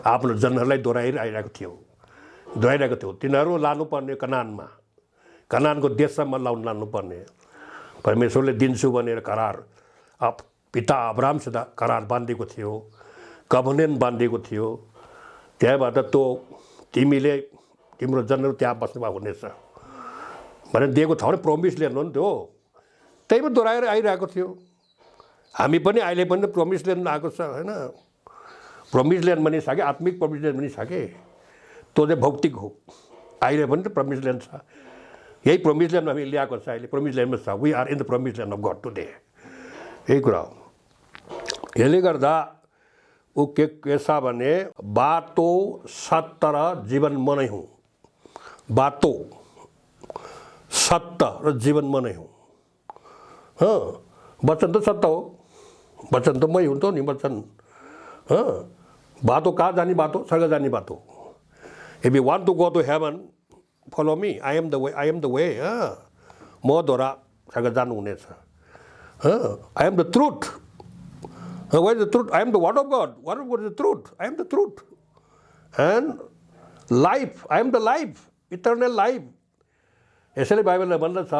[SPEAKER 2] आफ्नो जनहरूलाई दोहोऱ्याइरहेको थियो। तिनीहरू लानुपर्ने कनानमा, कनानको देशसम्म लानुपर्ने। परमेश्वरले दिन्छु भनेर करार पिता अब्राहमसित करार बाँधेको थियो, कभनेन्ट बाँधेको थियो। त्यहाँबाट त्यो तिमीले, तिम्रो जनहरू त्यहाँ बस्नुमा हुनेछ भनेर दिएको ठाउँ नै प्रोमिस ल्यान्ड हो नि त्यो। त्यहीमा दोहोऱ्याएर आइरहेको थियो। हामी पनि अहिले पनि प्रोमिस ल्यान्ड आएको छ होइन। प्रोमिस ल्यान्ड भनिसके, आत्मिक प्रोमिस ल्यान्ड भनिसके। त्यो चाहिँ भौतिक हो। अहिले पनि त प्रोमिस ल्यान्ड छ। यही प्रोमिस ल्यान्ड हामी ल्याएको छ। अहिले प्रोमिस ल्यान्डमा छ। We are in the promise land of God today. यही कुरा हो। यसले गर्दा ऊ के छ भने बाटो, सत्य र जीवन म नै हुँ। बाटो, सत्य र जीवन म नै हुँ। वचन त सत्य हो। वचन त मै हुन्थ्यो नि वचन। बाटो कहाँ जाने बाटो? स्वर्ग जाने बाटो। If you want to go to heaven, follow me. I am the way. I am the way. मद्वारा स्वर्ग जानुहुनेछ। I am the truth. What is the truth? I am the word of God. What is the truth? I am the truth. And life. I am the life. Eternal life. यसैले बाइबलले भन्दछ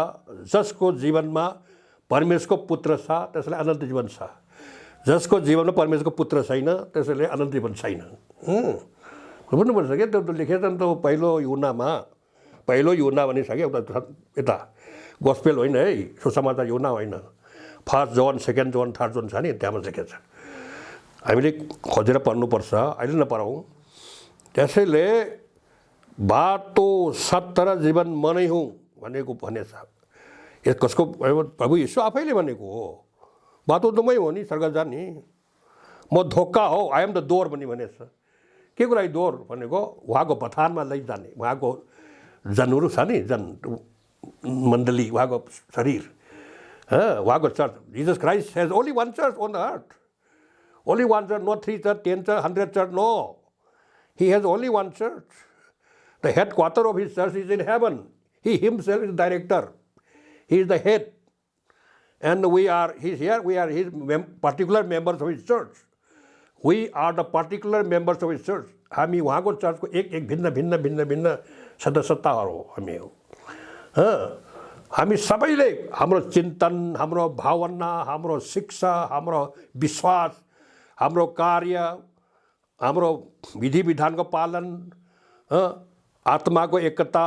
[SPEAKER 2] जसको जीवनमा परमेश्वरको पुत्र छ त्यसलाई अनन्त जीवन छ। जसको जीवनमा परमेश्वरको पुत्र छैन त्यसैले अनन्त जीवन छैन। बुझ्नुपर्छ क्या। त्यो लेखेछ नि त पहिलो युहन्ना भनिसक्यो। यता गोस्पेल होइन है, सुसमाचार युहन्ना होइन। First John, second John, third John छ नि, त्यहाँमा लेखेछ। हामीले खोजेर पढ्नुपर्छ, अहिले नपढौँ। त्यसैले बाटो, सत्य र जीवन म नै हुँ भनेछ। कसको? प्रभु यीशु आफैले भनेको हो। बाटो त मै हो नि स्वर्ग जाने। म धोका हो। आई एम द डोर भनेछ। के कुरा डोर भनेको? उहाँको बथानमा लैजाने, उहाँको जनहरू छ नि, जन मण्डली, उहाँको शरीर, उहाँको चर्च। Jesus Christ has only one church on the earth. Only one church, no 3 church, 10 church, 100 church, no. He has only one church. The headquarter of his church is in heaven. He himself is the director. He is the head. And he's here, we are his particular members of his church. We are the particular members of his church. हामी उहाँको चर्चको एक भिन्न सदस्यताहरू हो हामी हो। हामी सबैले हाम्रो चिन्तन, हाम्रो भावना, हाम्रो शिक्षा, हाम्रो विश्वास, हाम्रो कार्य, हाम्रो विधि विधानको पालन, आत्माको एकता,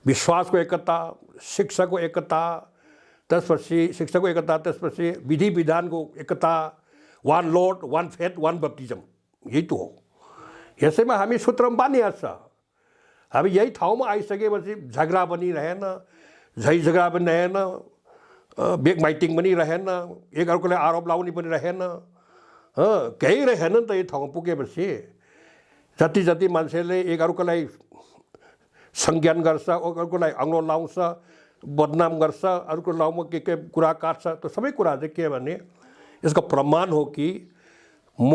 [SPEAKER 2] विश्वासको एकता, शिक्षाको एकता, त्यसपछि शिक्षाको एकता, त्यसपछि विधि विधानको एकता, one Lord, one faith, one baptism, यही त हो। यसैमा हामी सूत्रमा बाँधिहाल्छ। हामी यही ठाउँमा आइसकेपछि झगडा पनि रहेन, झगडा पनि रहेन, बेक माइटिङ पनि रहेन, एक अर्कोलाई आरोप लाउने पनि रहेन, केही रहेन नि त। यो ठाउँमा पुगेपछि जति मान्छेले एक अर्कोलाई संज्ञान गर्छ, अर्कोलाई अङ्लो लाउँछ, बदनाम गर्छ, अर्को लाउमा के कुरा काट्छ, त्यो सबै कुरा चाहिँ के भने यसको प्रमाण हो कि म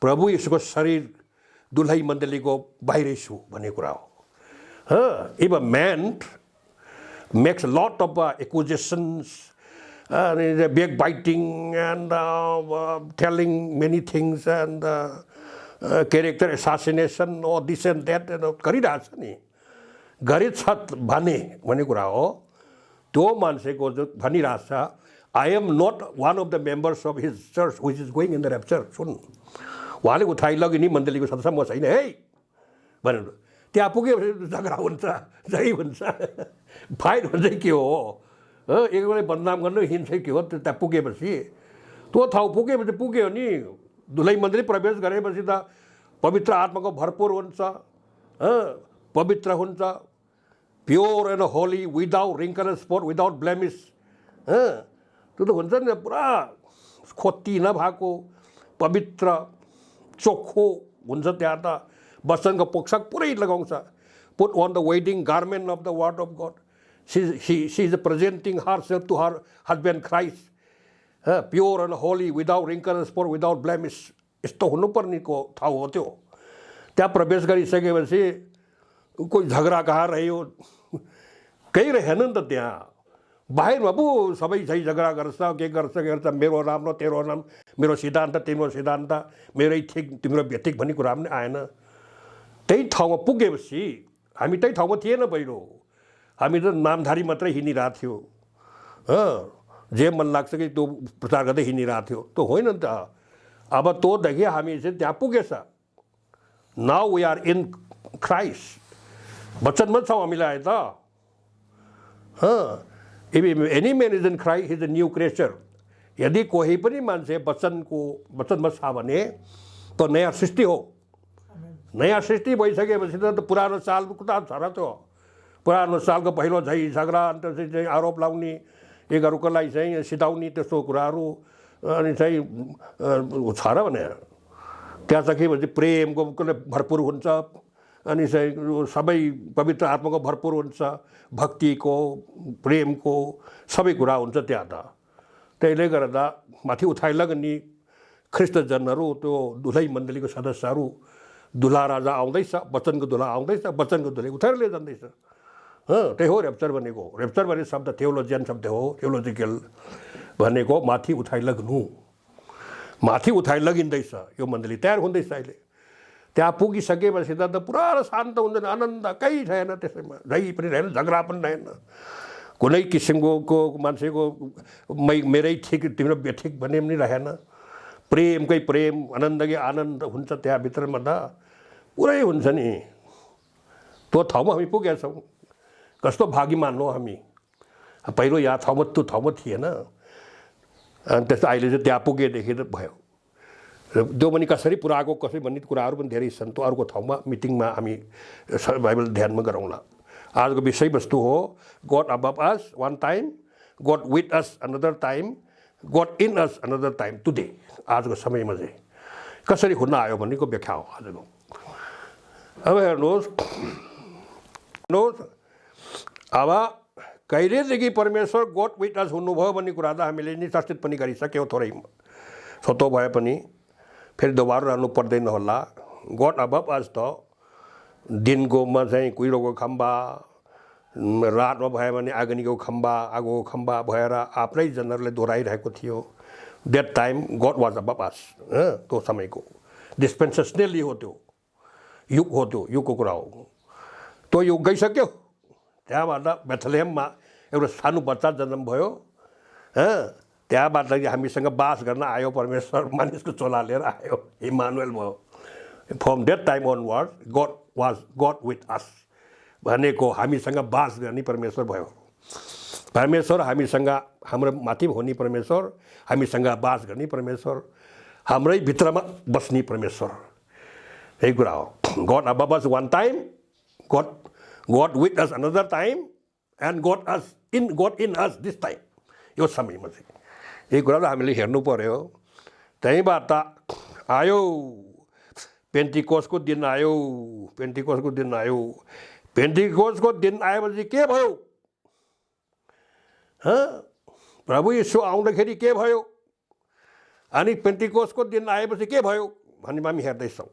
[SPEAKER 2] प्रभु यीशुको शरीर दुलही मण्डलीको बाहिरै छु भन्ने कुरा हो। If a man makes a lot of accusations, backbiting and telling many things and character assassination or this and that गरिरहेछ नि, गरेछ भने भन्ने कुरा हो। त्यो मान्छेको जो भनिरहेछ I am not one of the members of his church which is going in the rapture. सुन, उहाँले उठाइ लग्यो नि मण्डलीको सदस्य, म छैन है भनेर। त्यहाँ पुगेपछि झगडा हुन्छ, झै हुन्छ, फाइट हुन्छ के हो, एकले बदनाम गर्नु हिँड्छ के हो। त्यहाँ पुगेपछि त्यो ठाउँ पुगेपछि पुग्यो नि, धुलै मन्दिर प्रवेश गरेपछि त पवित्र आत्माको भरपुर हुन्छ, पवित्र हुन्छ, pure and holy, without wrinkle and spot, without blemish. त्यो त हुन्छ नि, पुरा खोती नभएको पवित्र चोखो हुन्छ। त्यहाँ त वचनको पोसाक पुरै लगाउँछ। Put on the wedding garment of the word of God. She is presenting herself to her husband Christ, pure and holy, without wrinkle and spot, without blemish. यस्तो हुनुपर्नेको ठाउँ हो त्यो। त्यहाँ प्रवेश गरिसकेपछि कोही झगडा कहाँ रह्यो, केही रहेन नि त। त्यहाँ बाहिरमा पो सबै चाहिँ झगडा गर्छ, के गर्छ, मेरो राम्रो तेरो नाम, मेरो सिद्धान्त तिम्रो सिद्धान्त, मेरै ठिक तिम्रो बेठिक भन्ने कुरा पनि आएन। त्यही ठाउँमा पुगेपछि हामी त्यही ठाउँमा थिएन पहिलो, हामी त नामधारी मात्रै हिँडिरहेको थियो, जे मन लाग्छ कि त्यो प्रचार गर्दै हिँडिरहेको थियो। त्यो होइन नि त। अब त्योदेखि हामी चाहिँ त्यहाँ पुगेछ। Now we are in Christ, वचनमा छौँ हामीलाई त। If any man is in Christ is a new creature. यदि कोही पनि मान्छे वचनमा छ भने त नयाँ सृष्टि हो। नयाँ सृष्टि भइसकेपछि त पुरानो साल कता छ र त्यो। पुरानो सालको पहिलो झै झगडा, अन्त चाहिँ आरोप लाउने, एकअर्कोलाई चाहिँ सिधाउने, त्यस्तो कुराहरू अनि चाहिँ छ र भने त्यहाँ सकेपछि प्रेमको भरपुर हुन्छ, अनि चाहिँ सबै पवित्र आत्माको भरपुर हुन्छ, भक्तिको, प्रेमको सबै कुरा हुन्छ त्यहाँ त। त्यसले गर्दा माथि उठाइ लाग्ने ख्रिस्टजनहरू, त्यो दुलै मण्डलीको सदस्यहरू, दुला राजा आउँदैछ, वचनको दुला आउँदैछ, वचनको दुलै उठाएर लिएर जाँदैछ। त्यही हो ऱ्याप्चर भनेको। ऱ्याप्चर भन्ने शब्द थियोलोजियन शब्द हो, थियोलोजिकल भनेको माथि उठाइ लग्नु। माथि उठाइ लगिँदैछ, यो मण्डली तयार हुँदैछ अहिले। त्यहाँ पुगिसकेपछि त पुरा शान्त हुन्छ, आनन्द केही छैन त्यसैमा, झै पनि रहेन, झगडा पनि रहेन, कुनै किसिमको मान्छेको मेरै ठिक तिम्रो बेठिक भन्ने पनि रहेन। प्रेमकै प्रेम, आनन्दकै आनन्द हुन्छ त्यहाँ भित्रमा त, पुरै हुन्छ नि। त्यो ठाउँमा हामी पुगेका छौँ। कस्तो भाग्यमान हो हामी। पहिलो यहाँ ठाउँमा त्यो ठाउँमा थिएन, अनि त्यस्तो अहिले चाहिँ त्यहाँ पुगेदेखि त भयो। त्यो पनि कसरी पुऱ्याएको कसरी भन्ने कुराहरू पनि धेरै छन्। त्यो अर्को ठाउँमा मिटिङमा हामी बाइबल ध्यानमा गरौँला। आजको विषयवस्तु हो God above us one time, God with us another time, God in us another time today. आजको समयमा चाहिँ कसरी हुन आयो भन्नेको व्याख्या हो आजको। अब हेर्नुहोस्, अब कहिलेदेखि परमेश्वर गॉड विथ अस हुनुभयो भन्ने कुरा त हामीले निश्चित पनि गरिसक्यौँ। थोरै छोटो भए पनि फेरि दोबारा रहनु पर्दैन होला। गॉड अबव अस त दिनकोमा चाहिँ कुहिरोको खम्बा, रातमा भयो भने अग्निको खम्बा, आगोको खम्बा भएर आफ्नै जनहरूले दोहोऱ्याइरहेको थियो। That time God was above अस। त्यो समयको डिस्पेन्सेसनली हो, त्यो युग हो, त्यो युगको कुरा हो। त्यो युग गइसक्यो। त्यहाँबाट बेथलेहममा एउटा सानो बच्चा जन्म भयो। त्यहाँबाट हामीसँग बास गर्न आयो परमेश्वर, मानिसको चोला लिएर आयो, इमानुएल भयो। From that time onward God was God with us भनेको हामीसँग बास गर्ने परमेश्वर भयो। परमेश्वर हामीसँग, हाम्रो माथि हुने परमेश्वर, हामीसँग बास गर्ने परमेश्वर, हाम्रै भित्रमा बस्ने परमेश्वर, यही कुरा हो। God above us one time, God with us another time, and God in us this time। यो समयमा चाहिँ यही कुरा हामीले हेर्नु पर्यो। त्यहीँबाट आयो पेन्टिकोसको दिन आयो। पेन्टिकोसको दिन आयो। पेन्टिकोसको दिन आएपछि के भयो? प्रभु यीशु आउँदाखेरि के भयो? अनि पेन्टिकोसको दिन आएपछि के भयो भन्ने हामी हेर्दैछौँ।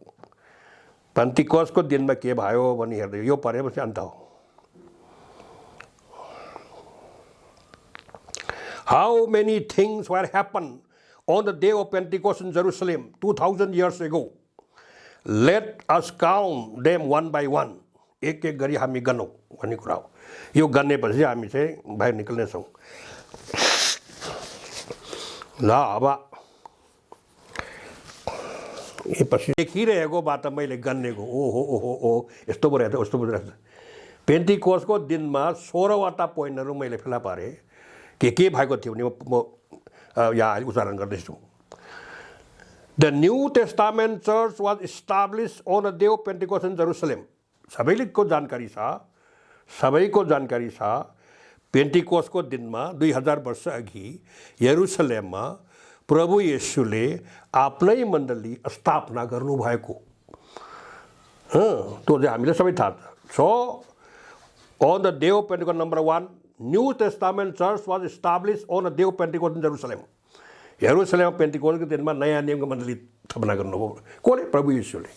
[SPEAKER 2] पेन्टिकोसको दिनमा के भयो भनी हेर्दै यो परेपछि अन्त हो। How many things were happened on the day of Pentecost in Jerusalem 2000 years ago? Let us count them one by one। एक एक गरी हामी गनौँ भन्ने कुरा हो। यो गनेपछि हामी चाहिँ बाहिर निक्ल्नेछौँ। ल अब ये पछि देखिरहेको बात मैले गन्नेको ओहो ओहो ओहो यस्तो पो रहेछ उस्तो पो रहेछ। पेन्टिकोसको दिनमा 16वटा पोइन्टहरू मैले फेला पारेँ के भएको थियो भने म यहाँ अहिले उच्चारण गर्दैछु। The New Testament church was establish on the day of Pentecost in Jerusalem. सबैको जानकारी छ पेन्टिकोसको दिनमा 2000 वर्ष अघि यरुसलेममा प्रभु येशूले आफ्नै मण्डली स्थापना गर्नुभएको त्यो चाहिँ हामीलाई सबै थाहा छ। So on the day of Pentecost number 1 New Testament church was establish on the day of Pentecost in Jerusalem. यरुसलेममा पेन्टिकोसको दिनमा नयाँ नियमको मण्डली स्थापना गर्नुभयो। कसले? प्रभु येशूले।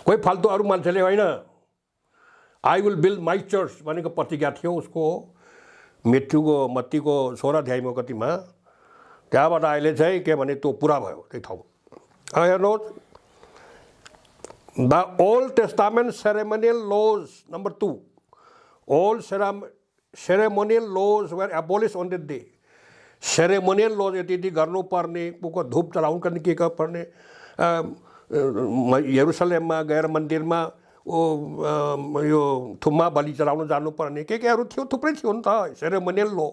[SPEAKER 2] कोही फाल्तु अरू मान्छेले होइन। I will build my church भनेको प्रतिज्ञा थियो उसको मत्तीको 16 अध्यायमा कतिमा। त्यहाँबाट अहिले चाहिँ के भने त्यो पुरा भयो त्यही ठाउँ। हेर्नुहोस् the Old Testament ceremonial laws number 2 old ceremonial laws were abolish on the day. Ceremonial laws यति गर्नुपर्ने को धूप चलाउनु पर्ने के पर्ने यरुसलेममा गएर मन्दिरमा यो थुम्मा बलि चलाउनु जानुपर्ने केहरू थियो थुप्रै थियो नि त। सेरेमोनियल लो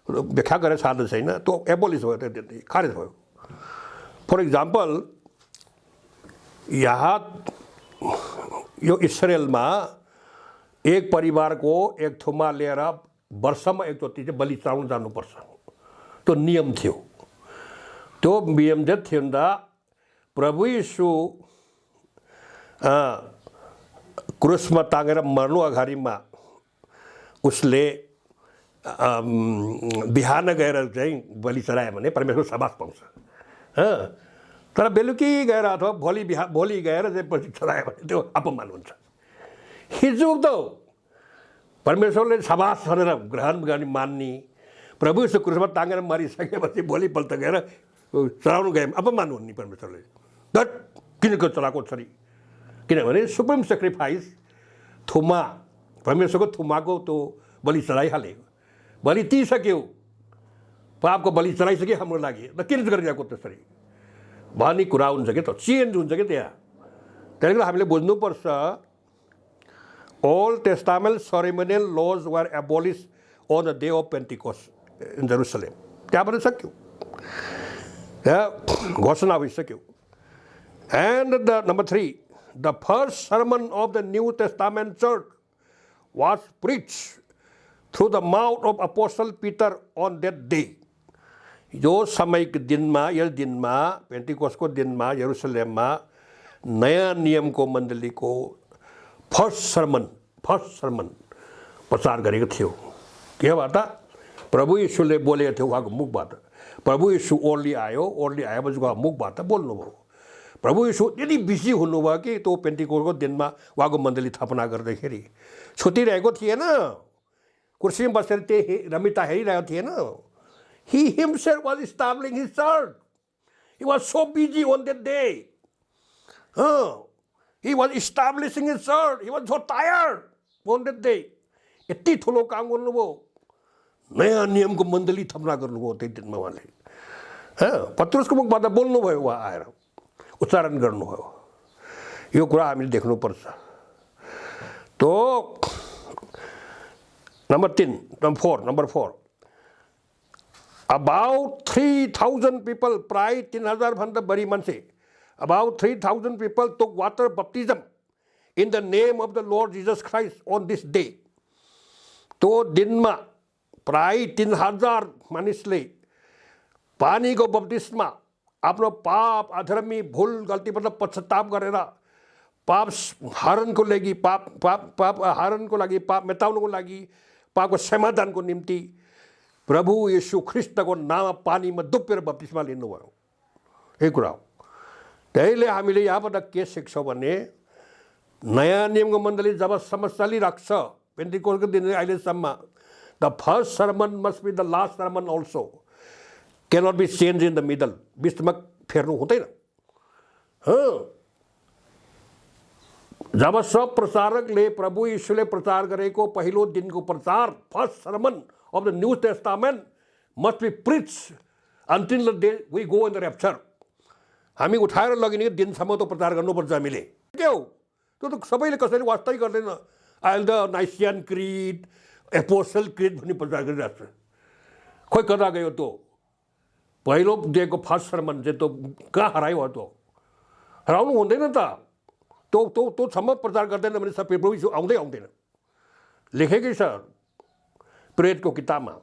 [SPEAKER 2] व्याख्या गरेर सार्दै छैन त्यो एबोलिस भयो त्यो खारेज भयो। फर इक्जाम्पल यहाँ यो इस्राएलमा एक परिवारको एक थुम्मा लिएर वर्षमा एकचोटि चाहिँ बलि चढाउन जानुपर्छ त्यो नियम थियो। त्यो नियम चाहिँ थियो नि त प्रभु यीशु क्रुसमा टाँगेर मर्नु अगाडिमा उसले बिहान गएर चाहिँ बलि चढायो भने परमेश्वर शाबास पाउँछ। तर बेलुकी गएर अथवा भोलि गएर चाहिँ बलि चढायो भने त्यो अपमान हुन्छ। हिजो त परमेश्वरले शाबास भनेर ग्रहण गर्ने मान्ने प्रभु यीशु क्रुसमा टाँगेर मरिसकेपछि भोलिपल्ट गएर चढाउनु गए अपमान हुने परमेश्वरले दट किनको चलाएको छोरी। किनभने सुप्रिम सेक्रिफाइस थुमा परमेश्वरको थुमाको त्यो बलि चढाइहाल्यो। बलि दिइसक्यो पापको बलि चढाइसक्यो हाम्रो लागि त किन गरिरहेको त्यसरी भन्ने कुरा हुन्छ कि त चेन्ज हुन्छ कि त्यहाँ। त्यसले गर्दा हामीले बुझ्नुपर्छ Old Testament ceremonial law were abolish on the day of Pentecost in Jerusalem. त्यहाँबाट सक्यो घोषणा भइसक्यो। And the number 3 the first sermon of the New Testament church was preach through the mouth of apostle Peter on that day. यो समयको दिनमा यस दिनमा पेन्टिकोस्टको दिनमा यरुसलेममा नयाँ नियमको मण्डलीको फर्स्ट सर्मन प्रचार गरेको थियो। केबाट? प्रभु यीशुले बोलेको थियो उहाँको मुखबाट। प्रभु यीशु ओर्ली आएपछि उहाँको मुखबाट बोल्नुभयो। प्रभु यीशु यति बिजी हुनुभयो कि त्यो पेन्टिकोस्टको दिनमा उहाँको मण्डली स्थापना गर्दाखेरि छुटिरहेको थिएन। कुर्सीमा बसेर त्यही रमिता हेरिरहेको थिएन। He himself was establishing his church. He was so busy on that day. He was establishing his church. He was so tired on that day. यति ठुलो काम गर्नुभयो। नयाँ नियमको मण्डली स्थापना गर्नुभयो त्यही दिनमा उहाँले। पत्रुसको मुखबाट बोल्नुभयो उहाँ आएर उच्चारण गर्नुभयो। यो कुरा हामीले देख्नुपर्छ। तो नम्बर 4 about 3,000 people प्राय 3,000 भन्दा बढी मान्छे about 3,000 people took water baptism in the name of the Lord Jesus Christ on this day. तो दिनमा प्राय 3,000 मानिसले पानीको बप्तिस्मा आफ्नो पाप अधर्मी भूल गल्तीबाट पश्चाताप गरेर पाप हरणको लागि पाप हरणको लागि पाप मेटाउनको लागि पापको समाधानको निम्ति प्रभु येशू ख्रिस्टको नाममा पानीमा डुबेर बप्तिस्मा लिनुभयो। यही कुरा हो। त्यसैले हामीले यहाँबाट के सिक्छौँ भने नयाँ नियमको मण्डली जबसम्म चलिराख्छ पेन्टिकोस्टको दिन अहिलेसम्म the first sermon must be the last sermon also cannot be change in the middle. बिचमा फेर्नु हुँदैन। जबसम्म प्रचारकले प्रभु यीशुले प्रचार गरेको पहिलो दिनको प्रचार first sermon of the New Testament must be preached until the day we go in the rapture. हामी उठाएर लगिने दिनसम्म त प्रचार गर्नुपर्छ हामीले। के हो त्यो त सबैले कसैले वास्तै गर्दैन। अहिले त नाइसियन क्रिड एपोस्टल क्रिड भन्ने प्रचार गरिरहेको छ। खोइ कता गयो त्यो पहिलो दिएको फर्स्ट सर्मन चाहिँ त्यो कहाँ हरायो हो? त्यो हराउनु हुँदैन त। त्योसम्म प्रचार गर्दैन भने सब प्रभु यीशु आउँदैन। लेखेकै छ प्रेरितको किताबमा,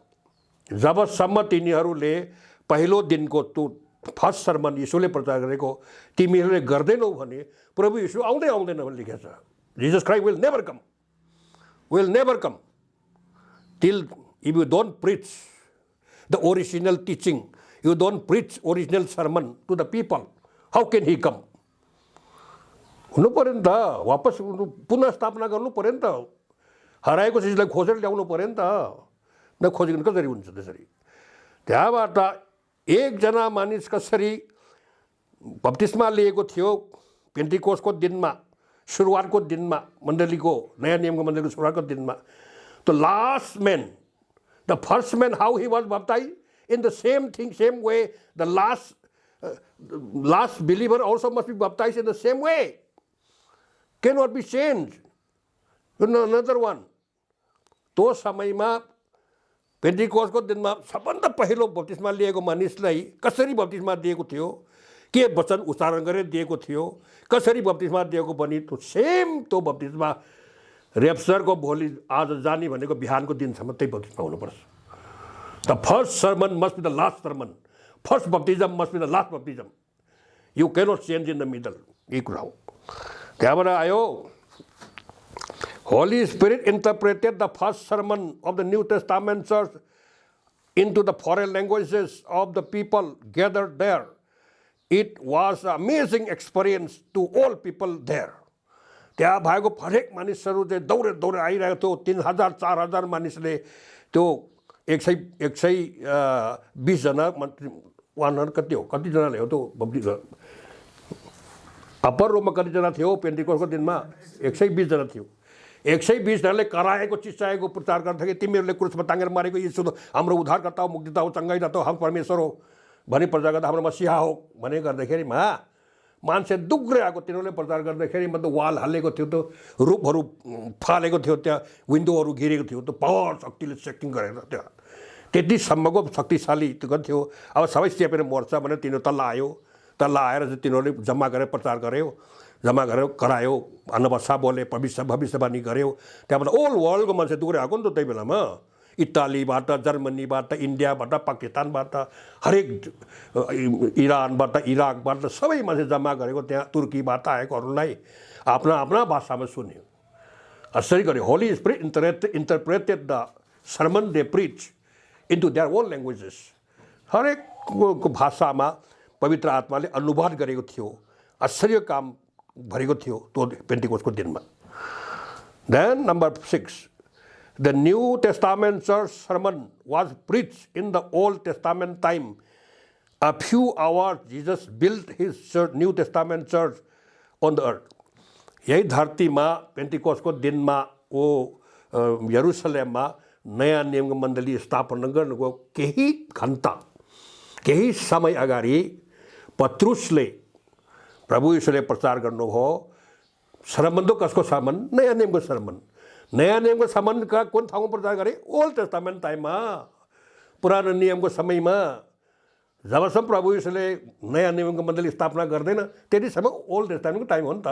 [SPEAKER 2] जबसम्म तिनीहरूले पहिलो दिनको त्यो फर्स्ट सर्मन यीशुले प्रचार गरेको तिमीहरूले गर्दैनौ भने प्रभु यीशु आउँदैन भने लेखेको छ। Jesus Christ will never come till if you don't preach the original teaching, you don't preach original sermon to the people, how can he come? हुनु पर्यो नि त, वापस पुनः स्थापना गर्नु पर्यो नि त, हराएको चिजलाई खोजेर ल्याउनु पर्यो नि त, नखोजिकन कसरी हुन्छ त्यसरी? त्यहाँबाट एकजना मानिस कसरी बप्तिस्मा लिएको थियो पेन्टिकोस्टको दिनमा, सुरुवातको दिनमा, मण्डलीको नयाँ नियमको मण्डलीको सुरुवातको दिनमा, the last man, the first man, how he was baptized, in the same way, the last believer also must be baptized in the same way. Cannot be changed. Another one. तो समयमा पेन्टिकोस्टको दिनमा सबभन्दा पहिलो बप्तिस्मा लिएको मानिसलाई कसरी बप्तिस्मा दिएको थियो, के वचन उच्चारण गरेर दिएको थियो, कसरी बप्तिस्मा दिएको पनि त्यो सेम त्यो बप्तिस्मा रेप्चरको भोलि आज जाने भनेको बिहानको दिनसम्म त्यही बप्तिस्मा हुनुपर्छ। The first sermon must be the last sermon. First baptism must be the last baptism. You cannot change in the middle. यही कुरा हो। त्यहाँबाट आयो, Holy Spirit interpreted the first sermon of the New Testament church into the foreign languages of the people gathered there. It was an amazing experience to all people there. त्यहाँ भएको हरेक मानिसहरू चाहिँ दौडेर आइरहेको थियो। 3000-4000 मानिसले त्यो 120 जना 100 कति हो, कतिजनाले हो त्यो बप्तिस्मा अप्पर रोममा कतिजना थियो पेन्टिकोस्टको दिनमा? 120 जना थियो। 120 जनाले कराएको चिच्चाएको प्रचार गर्दाखेरि तिमीहरूले क्रुसमा टाँगेर मारेको यीशु हाम्रो उद्धारकर्ता हो, मुक्तिदाता हो, चङ्गाइदाता हो, हम परमेश्वर हो भनी प्रचार गर्दा हाम्रो मसीहा हो भने गर्दाखेरिमा मान्छे दुग्रे आएको। तिनीहरूले प्रचार गर्दाखेरि मतलब वाल हालेको थियो, त्यो रूपहरू फालेको थियो, त्यहाँ विन्डोहरू घेरेको थियो, त्यो पावर शक्तिले चेकिङ गरेर त्यहाँ त्यतिसम्मको शक्तिशाली त्यो थियो। अब सबै चेपेर मर्छ भने तिनीहरू तल्ला आयो, तल्ला आएर चाहिँ तिनीहरूले जम्मा गरेर प्रचार गर्यो, जम्मा गरेर करायो, अन्नभाषा बोले, भविष्यवाणी गर्यो। त्यहाँबाट ओल वर्ल्डको मान्छे दुग्रे आएको नि त त्यही बेलामा, इटालीबाट, जर्मनीबाट, इन्डियाबाट, पाकिस्तानबाट, हरेक इरानबाट, इराकबाट सबै मान्छे जम्मा गरेको त्यहाँ तुर्कीबाट आएकोहरूलाई आफ्ना आफ्ना भाषामा सुन्यो। यसरी गऱ्यो। Holi spirit interpreted the sermon they preach into their own languages. हरेकको भाषामा पवित्र आत्माले अनुवाद गरेको थियो। आश्चर्य काम भरेको थियो त्यो पेन्टिकोस्टको दिनमा। Then number 6, the New Testament church sermon was preached in the Old Testament time. A few hours Jesus built his church, New Testament church on the earth. यही धरतीमा पेन्टिकोस्टको दिनमा ओ यरुसलेममा नयाँ नियमको मण्डली स्थापना गर्नुको केही घन्टा, केही समय अगाडि पत्रुसले प्रभु यीशुले प्रचार गर्नुभयो। सरमन तो कसको सरमन? नयाँ नियमको सरमन। नयाँ नियमको सरमन का कुन ठाउँमा प्रचार गरे? ओल्ड टेस्टामेन्ट टाइममा, पुरानो नियमको समयमा। जबसम्म प्रभु यीशुले नयाँ नियमको मण्डली स्थापना गर्दैन त्यति समय ओल्ड टेस्टामेन्टको टाइम हो नि त।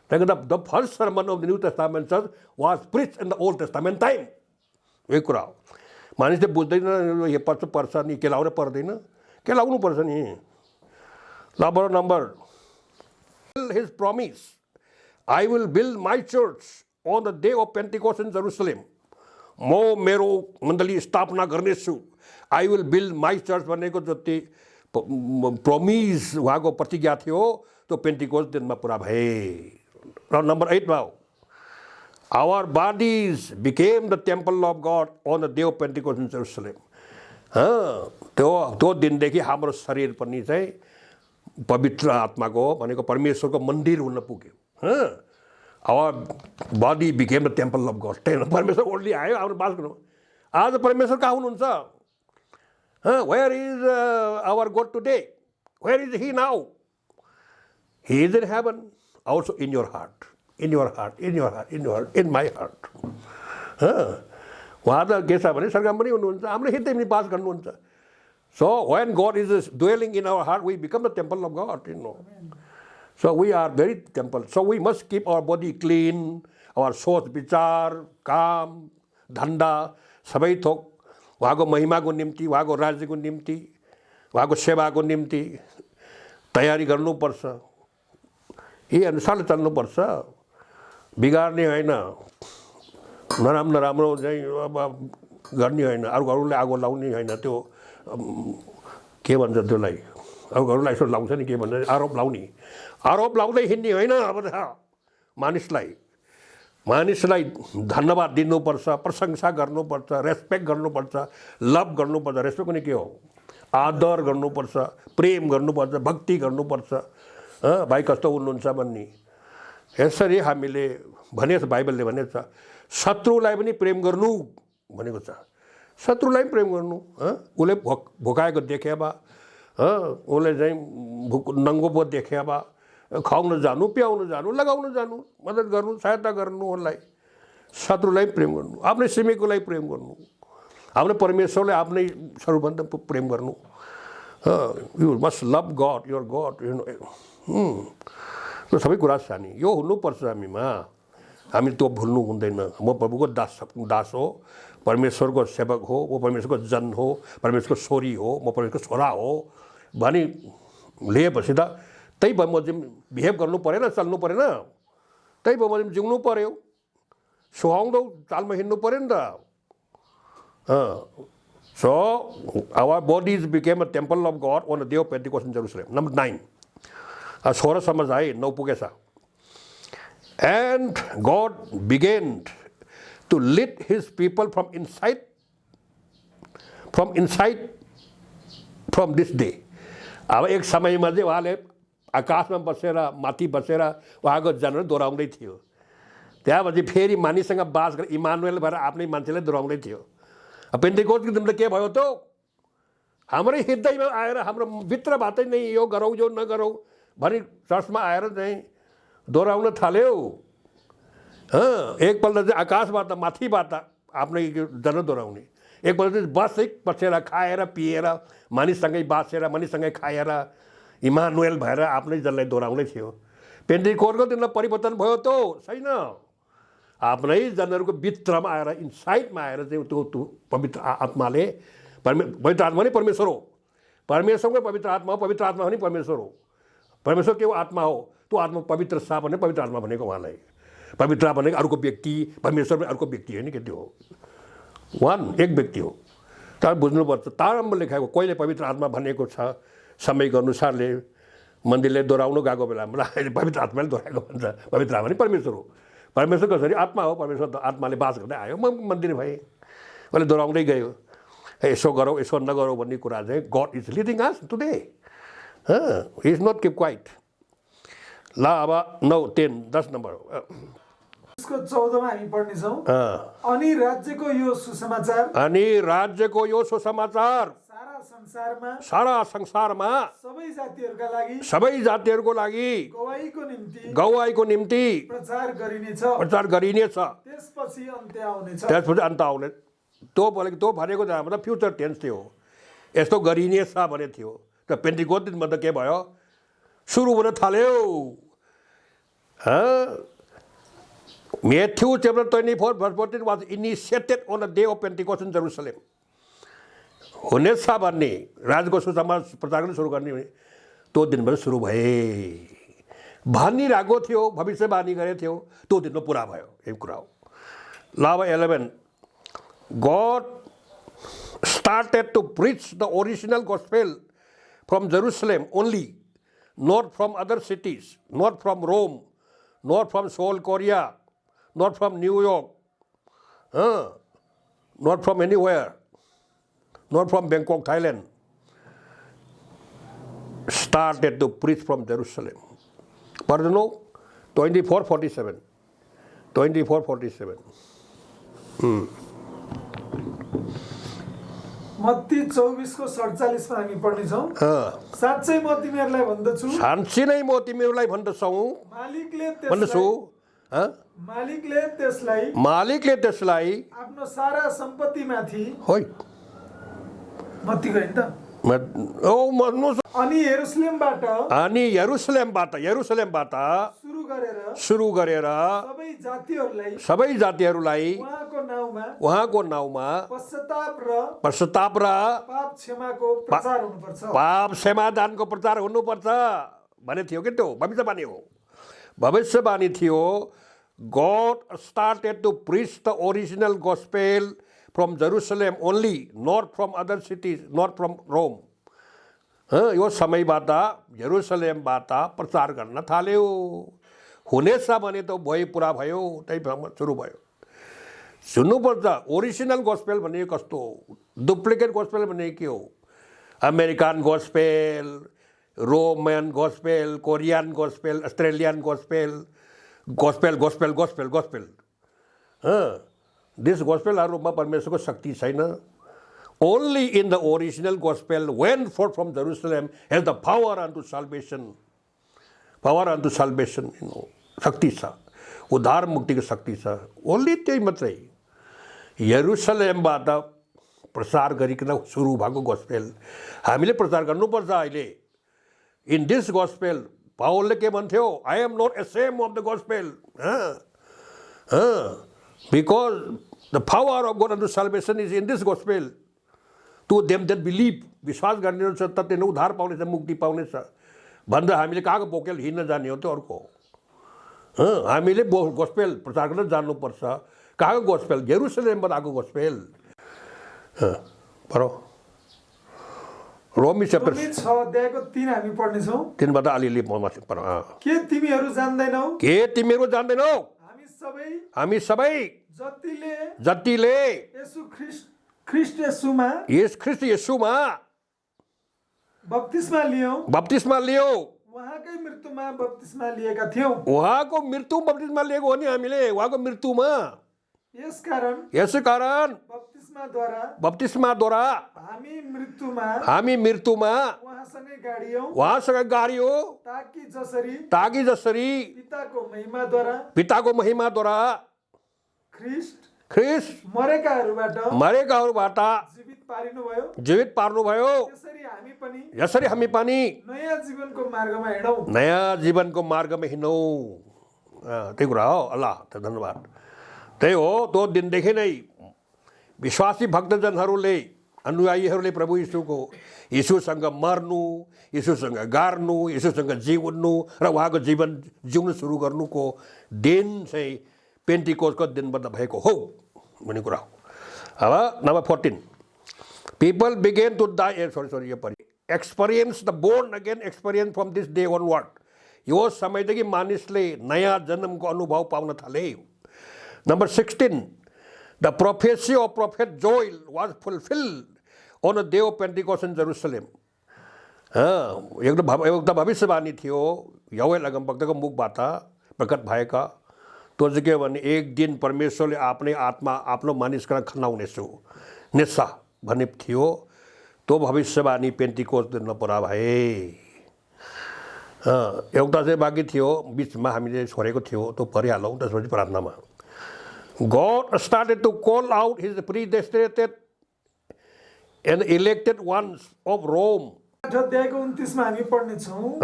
[SPEAKER 2] The first sermon of the New Testament church was preached in the Old Testament time. यही कुरा हो। मानिसले बुझ्दैन यो पर्छ नि, केलाउनु पर्दैन, केलाउनु पर्छ नि। Number his promise, I will build my church on the day of Pentecost in Jerusalem. म मेरो मण्डली स्थापना गर्नेछु। I will build my church भनेको जति प्रोमिस उहाँको प्रतिज्ञा थियो त्यो पेन्टिकोस्ट दिनमा पुरा भए। Number 8 now, our bodies became the temple of God on the day of Pentecost in Jerusalem. त्यो दिनदेखि हाम्रो शरीर पनि चाहिँ पवित्र आत्माको भनेको परमेश्वरको मन्दिर हुन पुग्यो। Our body became the temple of God. परमेश्वर ओर्ली आयो, हाम्रो बास गर्नु। आज परमेश्वर कहाँ हुनुहुन्छ? Where is our God today? Where is He now? He is in heaven, also in your heart, in your heart, in your heart, in your heart, in my heart. उहाँ त के छ भने स्वर्गमा पनि हुनुहुन्छ, हाम्रो हृदय पनि वास गर्नुहुन्छ. So when God is dwelling in our heart, we become the temple of God, you know. So we are very temple. So we must keep our body clean, our सोच विचार काम धन्दा सबै थोक उहाँको महिमाको निम्ति, उहाँको राज्यको निम्ति, उहाँको सेवाको निम्ति तयारी गर्नुपर्छ. यही अनुसारले चल्नुपर्छ. बिगार्ने होइन, नराम्रो चाहिँ अब गर्ने होइन, अरूले आगो लाउने होइन. त्यो के भन्छ त्यसलाई, अरूलाई यसो लाउँछ नि, के भन्छ आरोप लाउने. आरोप लाउँदै हिँड्ने होइन. अब मानिसलाई धन्यवाद दिनुपर्छ, प्रशंसा गर्नुपर्छ, रेस्पेक्ट गर्नुपर्छ, लभ गर्नुपर्छ. रेस्पेक्ट पनि के हो? आदर गर्नुपर्छ, प्रेम गर्नुपर्छ, भक्ति गर्नुपर्छ. भाइ कस्तो हुनुहुन्छ भन्ने. यसरी हामीले भनेछ, बाइबलले भनेछ शत्रुलाई पनि प्रेम गर्नु भनेको छ. शत्रुलाई पनि प्रेम गर्नु. उसले भोकाएको देखे बा, उसले चाहिँ नङ्गो पो देखे बा, खुवाउन जानु, प्याउन जानु, लगाउन जानु, मद्दत गर्नु, सहायता गर्नु. उसलाई शत्रुलाई प्रेम गर्नु, आफ्नै छिमेकीलाई प्रेम गर्नु, आफ्नो परमेश्वरलाई आफ्नै स्वरूपभन्दा प्रेम गर्नु. You must love God, your God, you know. त्यो सबै कुरा छ नि. यो हुनुपर्छ हामीमा. हामी त्यो भुल्नु हुँदैन. म प्रभुको दास हो, परमेश्वरको सेवक हो, म परमेश्वरको जन हो, परमेश्वरको छोरी हो, म परमेश्वरको छोरा हो भनी लिएपछि त त्यही भयो म चाहिँ बिहेभ गर्नु परेन, चल्नु परेन. त्यही भयो म चाहिँ जिउनु पऱ्यो, सुहाउँदो चालमा हिँड्नु पऱ्यो नि त. So our bodies became a temple of God on the day of Pentecost in Jerusalem. Number 9. 16 समझ आए, 9 पुगेछ. And God began to lead His people from inside from this day. अब एक समयमा चाहिँ उहाँले आकाशमा बसेर, माथि बसेर उहाँको जनहरू दोहोऱ्याउँदै थियो. त्यहाँपछि फेरि मानिससँग बास गरेर इमानुएल भएर आफ्नै मान्छेलाई दोहोऱ्याउँदै थियो. पेन्टेकोस्टको दिन त के भयो त? हाम्रै हृदयमा आएर हाम्रो भित्रबाटै नै यो गरौँ यो नगरौँ भनी चर्चमा आएर चाहिँ दोहोऱ्याउन थाल्यो. एकपल्ट चाहिँ आकाशबाट माथिबाट आफ्नै जन दोहोऱ्याउने, एकपल्ट चाहिँ बसेर खाएर पिएर मानिससँगै बासेर मानिससँगै खाएर इमानुएल भएर आफ्नै जनलाई दोहोऱ्याउँदै थियो. पेन्टेकोस्टको दिनमा परिवर्तन भयो त? छैन. आफ्नै जनहरूको भित्रमा आएर, इनसाइडमा आएर चाहिँ त्यो पवित्र आत्माले, पवित्र आत्मा पनि परमेश्वर हो, परमेश्वरको पवित्र आत्मा हो, पवित्र आत्मा पनि परमेश्वर हो. परमेश्वर के हो? आत्मा हो. त्यो आत्मा पवित्र सा भने पवित्र आत्मा भनेको उहाँलाई. पवित्र भनेको अर्को व्यक्ति, परमेश्वर पनि अर्को व्यक्ति होइन के? त्यो हो एक व्यक्ति हो. तर बुझ्नुपर्छ, तारम्भ लेखाएको कहिले पवित्र आत्मा भनेको छ? समयको अनुसारले मन्दिरले दोहोऱ्याउनु गएको बेलामा पवित्र आत्माले दोहोऱ्याएको भन्छ. पवित्र आत्मा पनि परमेश्वर हो. परमेश्वर कसरी? आत्मा हो. परमेश्वर आत्माले बास गर्दै आयो, म मन्दिर भएँ, मैले दोहोऱ्याउँदै गयो. यसो गरौँ यसो नगरौँ भन्ने कुरा चाहिँ God is leading us today. He is not keep quiet. ल अब 9, 10, 10 नम्बर.
[SPEAKER 5] उसको 14 मा हामी पढ्नेछौँ. अनि राज्यको यो सुसमाचार, सारा संसारमा सबै जातिहरूको लागि गवाईको निम्ति प्रचार गरिनेछ. त्यसपछि अन्त आउने. त्यो भनेको मतलब फ्युचर टेन्स थियो. यस्तो गरिनेछ भने थियो. त पेन्टेकोस्ट दिनमा त के भयो? सुरु हुन थाल्यो. Matthew chapter 24 verse 14 was initiated on the day of Pentecost in Jerusalem. हुनेछ भन्ने, राजको सुसमाचार प्रचार गर्न सुरु गर्ने त्यो दिनबाट सुरु भए भनिरहेको थियो, भविष्यवाणी गरेको थियो. त्यो दिनमा पुरा भयो. यो कुरा हो. ल अब 11. God started to preach the original gospel from Jerusalem only, not from other cities, not from Rome, not from Seoul, Korea, not from New York, not from anywhere, not from Bangkok, Thailand. Started to preach from Jerusalem. Pardon? 24:47. 24:47. Matthew 24:47 मा हामी पढ्नेछौँ। साँच्चै म तिमीहरूलाई भन्दछु,
[SPEAKER 2] साँच्चै नै म तिमीहरूलाई भन्दछौ मालिकले त्यसलाई
[SPEAKER 5] आफ्नो सारा सम्पत्तिमाथि
[SPEAKER 2] होइ
[SPEAKER 5] मत्तीको हैन त अनि यरुसलेमबाट
[SPEAKER 2] सुरु गरेर सबै जातिहरूलाई उहाँको नाउँमा पश्चाताप र पाप क्षमादानको प्रचार हुनुपर्छ भने थियो कि त्यो भविष्यवाणी हो। भविष्यवाणी थियो। God started to preach the original gospel from Jerusalem only, not from other cities, not from Rome. यो समयबाट यरुसलेमबाट प्रचार गर्न थाल्यो। हुनेछ भने त भयो, पुरा भयो, त्यही भ्रम सुरु भयो। सुन्नुपर्छ, ओरिजिनल गोस्पेल भनेको कस्तो हो, डुप्लिकेट गोस्पेल भनेको के हो? American gospel, Roman gospel, Korean gospel, Australian gospel, gospel. This गोस्पेलहरूमा परमेश्वरको शक्ति छैन। Only in the original gospel went forth from Jerusalem has the power unto salvation. शक्ति छ, उद्धार मुक्तिको शक्ति छ। ओन्ली त्यही मात्रै। यरुसलेमबाट प्रचार गरिकन सुरु भएको गोस्पेल हामीले प्रचार गर्नुपर्छ अहिले। इन दिस गोस्पेल पावलले के भन्थ्यो? I am not ashamed of the gospel. Because the power of God unto salvation is in this gospel. To them that believe, विश्वास गर्ने छ त तिनीहरू उद्धार पाउनेछ, मुक्ति पाउनेछ भन्दा हामीले कहाँको बोकेल हिँड्न जाने हो त्यो अर्को। हामीले गोस्पेल प्रचार गर्न जान्नुपर्छ। कहाँको गोस्पेल? यरुसलेमबाट आएको गोस्पेल। पढौ रोमी च्याप्टर
[SPEAKER 5] 6:3 हामी पढ्नेछौँ।
[SPEAKER 2] तिनबाट अलिअलि माथि पढ।
[SPEAKER 5] के तिमीहरू जान्दैनौ?
[SPEAKER 2] हामी सबै जतिले
[SPEAKER 5] ख्रीष्ट येशूमा बप्तिस्मा लियौ उहाँकै मृत्युमा बप्तिस्मा लिएका थियौ।
[SPEAKER 2] उहाँको मृत्यु बप्तिस्मा लिएको हो नि हामीले, उहाँको मृत्युमा। यसकारण बप्तिस्माद्वारा हामी मृत्युमा उहाँसँग गाडियो ताकि जसरी पिताको महिमाद्वारा ख्रीष्ट मरेकाहरूबाट जीवित पार्नुभयो। यसरी हामी पनि
[SPEAKER 5] नयाँ
[SPEAKER 2] जीवनको मार्गमा हिँडौँ। त्यही कुरा हो। अल्लाह धन्यवाद। त्यही हो, त्यो दिनदेखि नै विश्वासी भक्तजनहरूले, अनुयायीहरूले प्रभु यीशुसँग मर्नु, यीशुसँग गाड्नु, यीशुसँग जिउनु र उहाँको जीवन जिउनु सुरु गर्नुको दिन चाहिँ पेन्टिकोस्टको दिनबाट भएको हो भन्ने कुरा हो। अब number 14, people began to die, experience the born again experience from this day onward. यो समयदेखि मानिसले नयाँ जन्मको अनुभव पाउन थाले। Number 16, the prophecy of prophet Joel was fulfilled on the day of Pentecost in Jerusalem. एउटा भविष्यवाणी थियो यहोवा अगमवक्ताको मुखबाट प्रकट भएका। त्यो चाहिँ के भने एक दिन परमेश्वरले आफ्नै आत्मा आफ्नो मानिसका खनाउनेछु नेसा भन्ने थियो। त्यो भविष्यवाणी पेन्टिकोस्ट दिनमा पुरा भए। एउटा चाहिँ बाँकी थियो, बिचमा हामीले छोडेको थियो, त्यो परिहालौँ त्यसपछि प्रार्थनामा। God started to call out his predestinated and elected ones of Rome.
[SPEAKER 5] 8:29 मा हामी पढ्नेछौँ।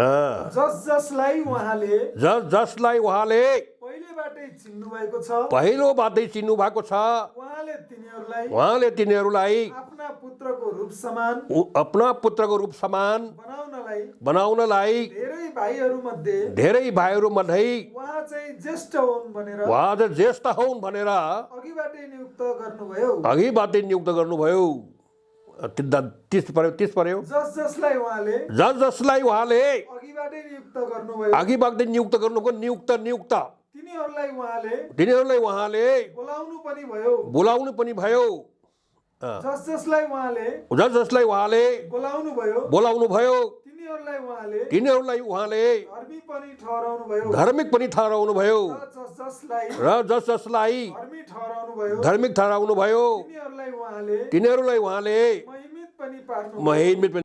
[SPEAKER 5] जसलाई उहाँले
[SPEAKER 2] पहिलोबाटै चिन्नु भएको छ, उहाँले तिनीहरूलाई
[SPEAKER 5] आफ्ना पुत्रको रूप समान
[SPEAKER 2] बनाउनलाई धेरै भाइहरू मध्ये
[SPEAKER 5] उहाँ चाहिँ ज्येष्ठ हुन् भनेर
[SPEAKER 2] अघिबाटै नियुक्त गर्नुभयो। 30 पर्यो।
[SPEAKER 5] जसलाई
[SPEAKER 2] उहाँले
[SPEAKER 5] अघिबाटै
[SPEAKER 2] नियुक्त गर्नुको नियुक्त तिनीहरूलाई उहाँले बोलाउनु पनि भयो।
[SPEAKER 5] जसलाई उहाँले
[SPEAKER 2] बोलाउनु भयो
[SPEAKER 5] तिनीहरूलाई उहाँले
[SPEAKER 2] धर्मी पनि ठहराउनु भयो
[SPEAKER 5] धार्मिक पनि ठहराउनु भयो
[SPEAKER 2] र जस जसलाई
[SPEAKER 5] धार्मिक ठहराउनु भयो
[SPEAKER 2] तिनीहरूलाई उहाँले
[SPEAKER 5] महिमित पनि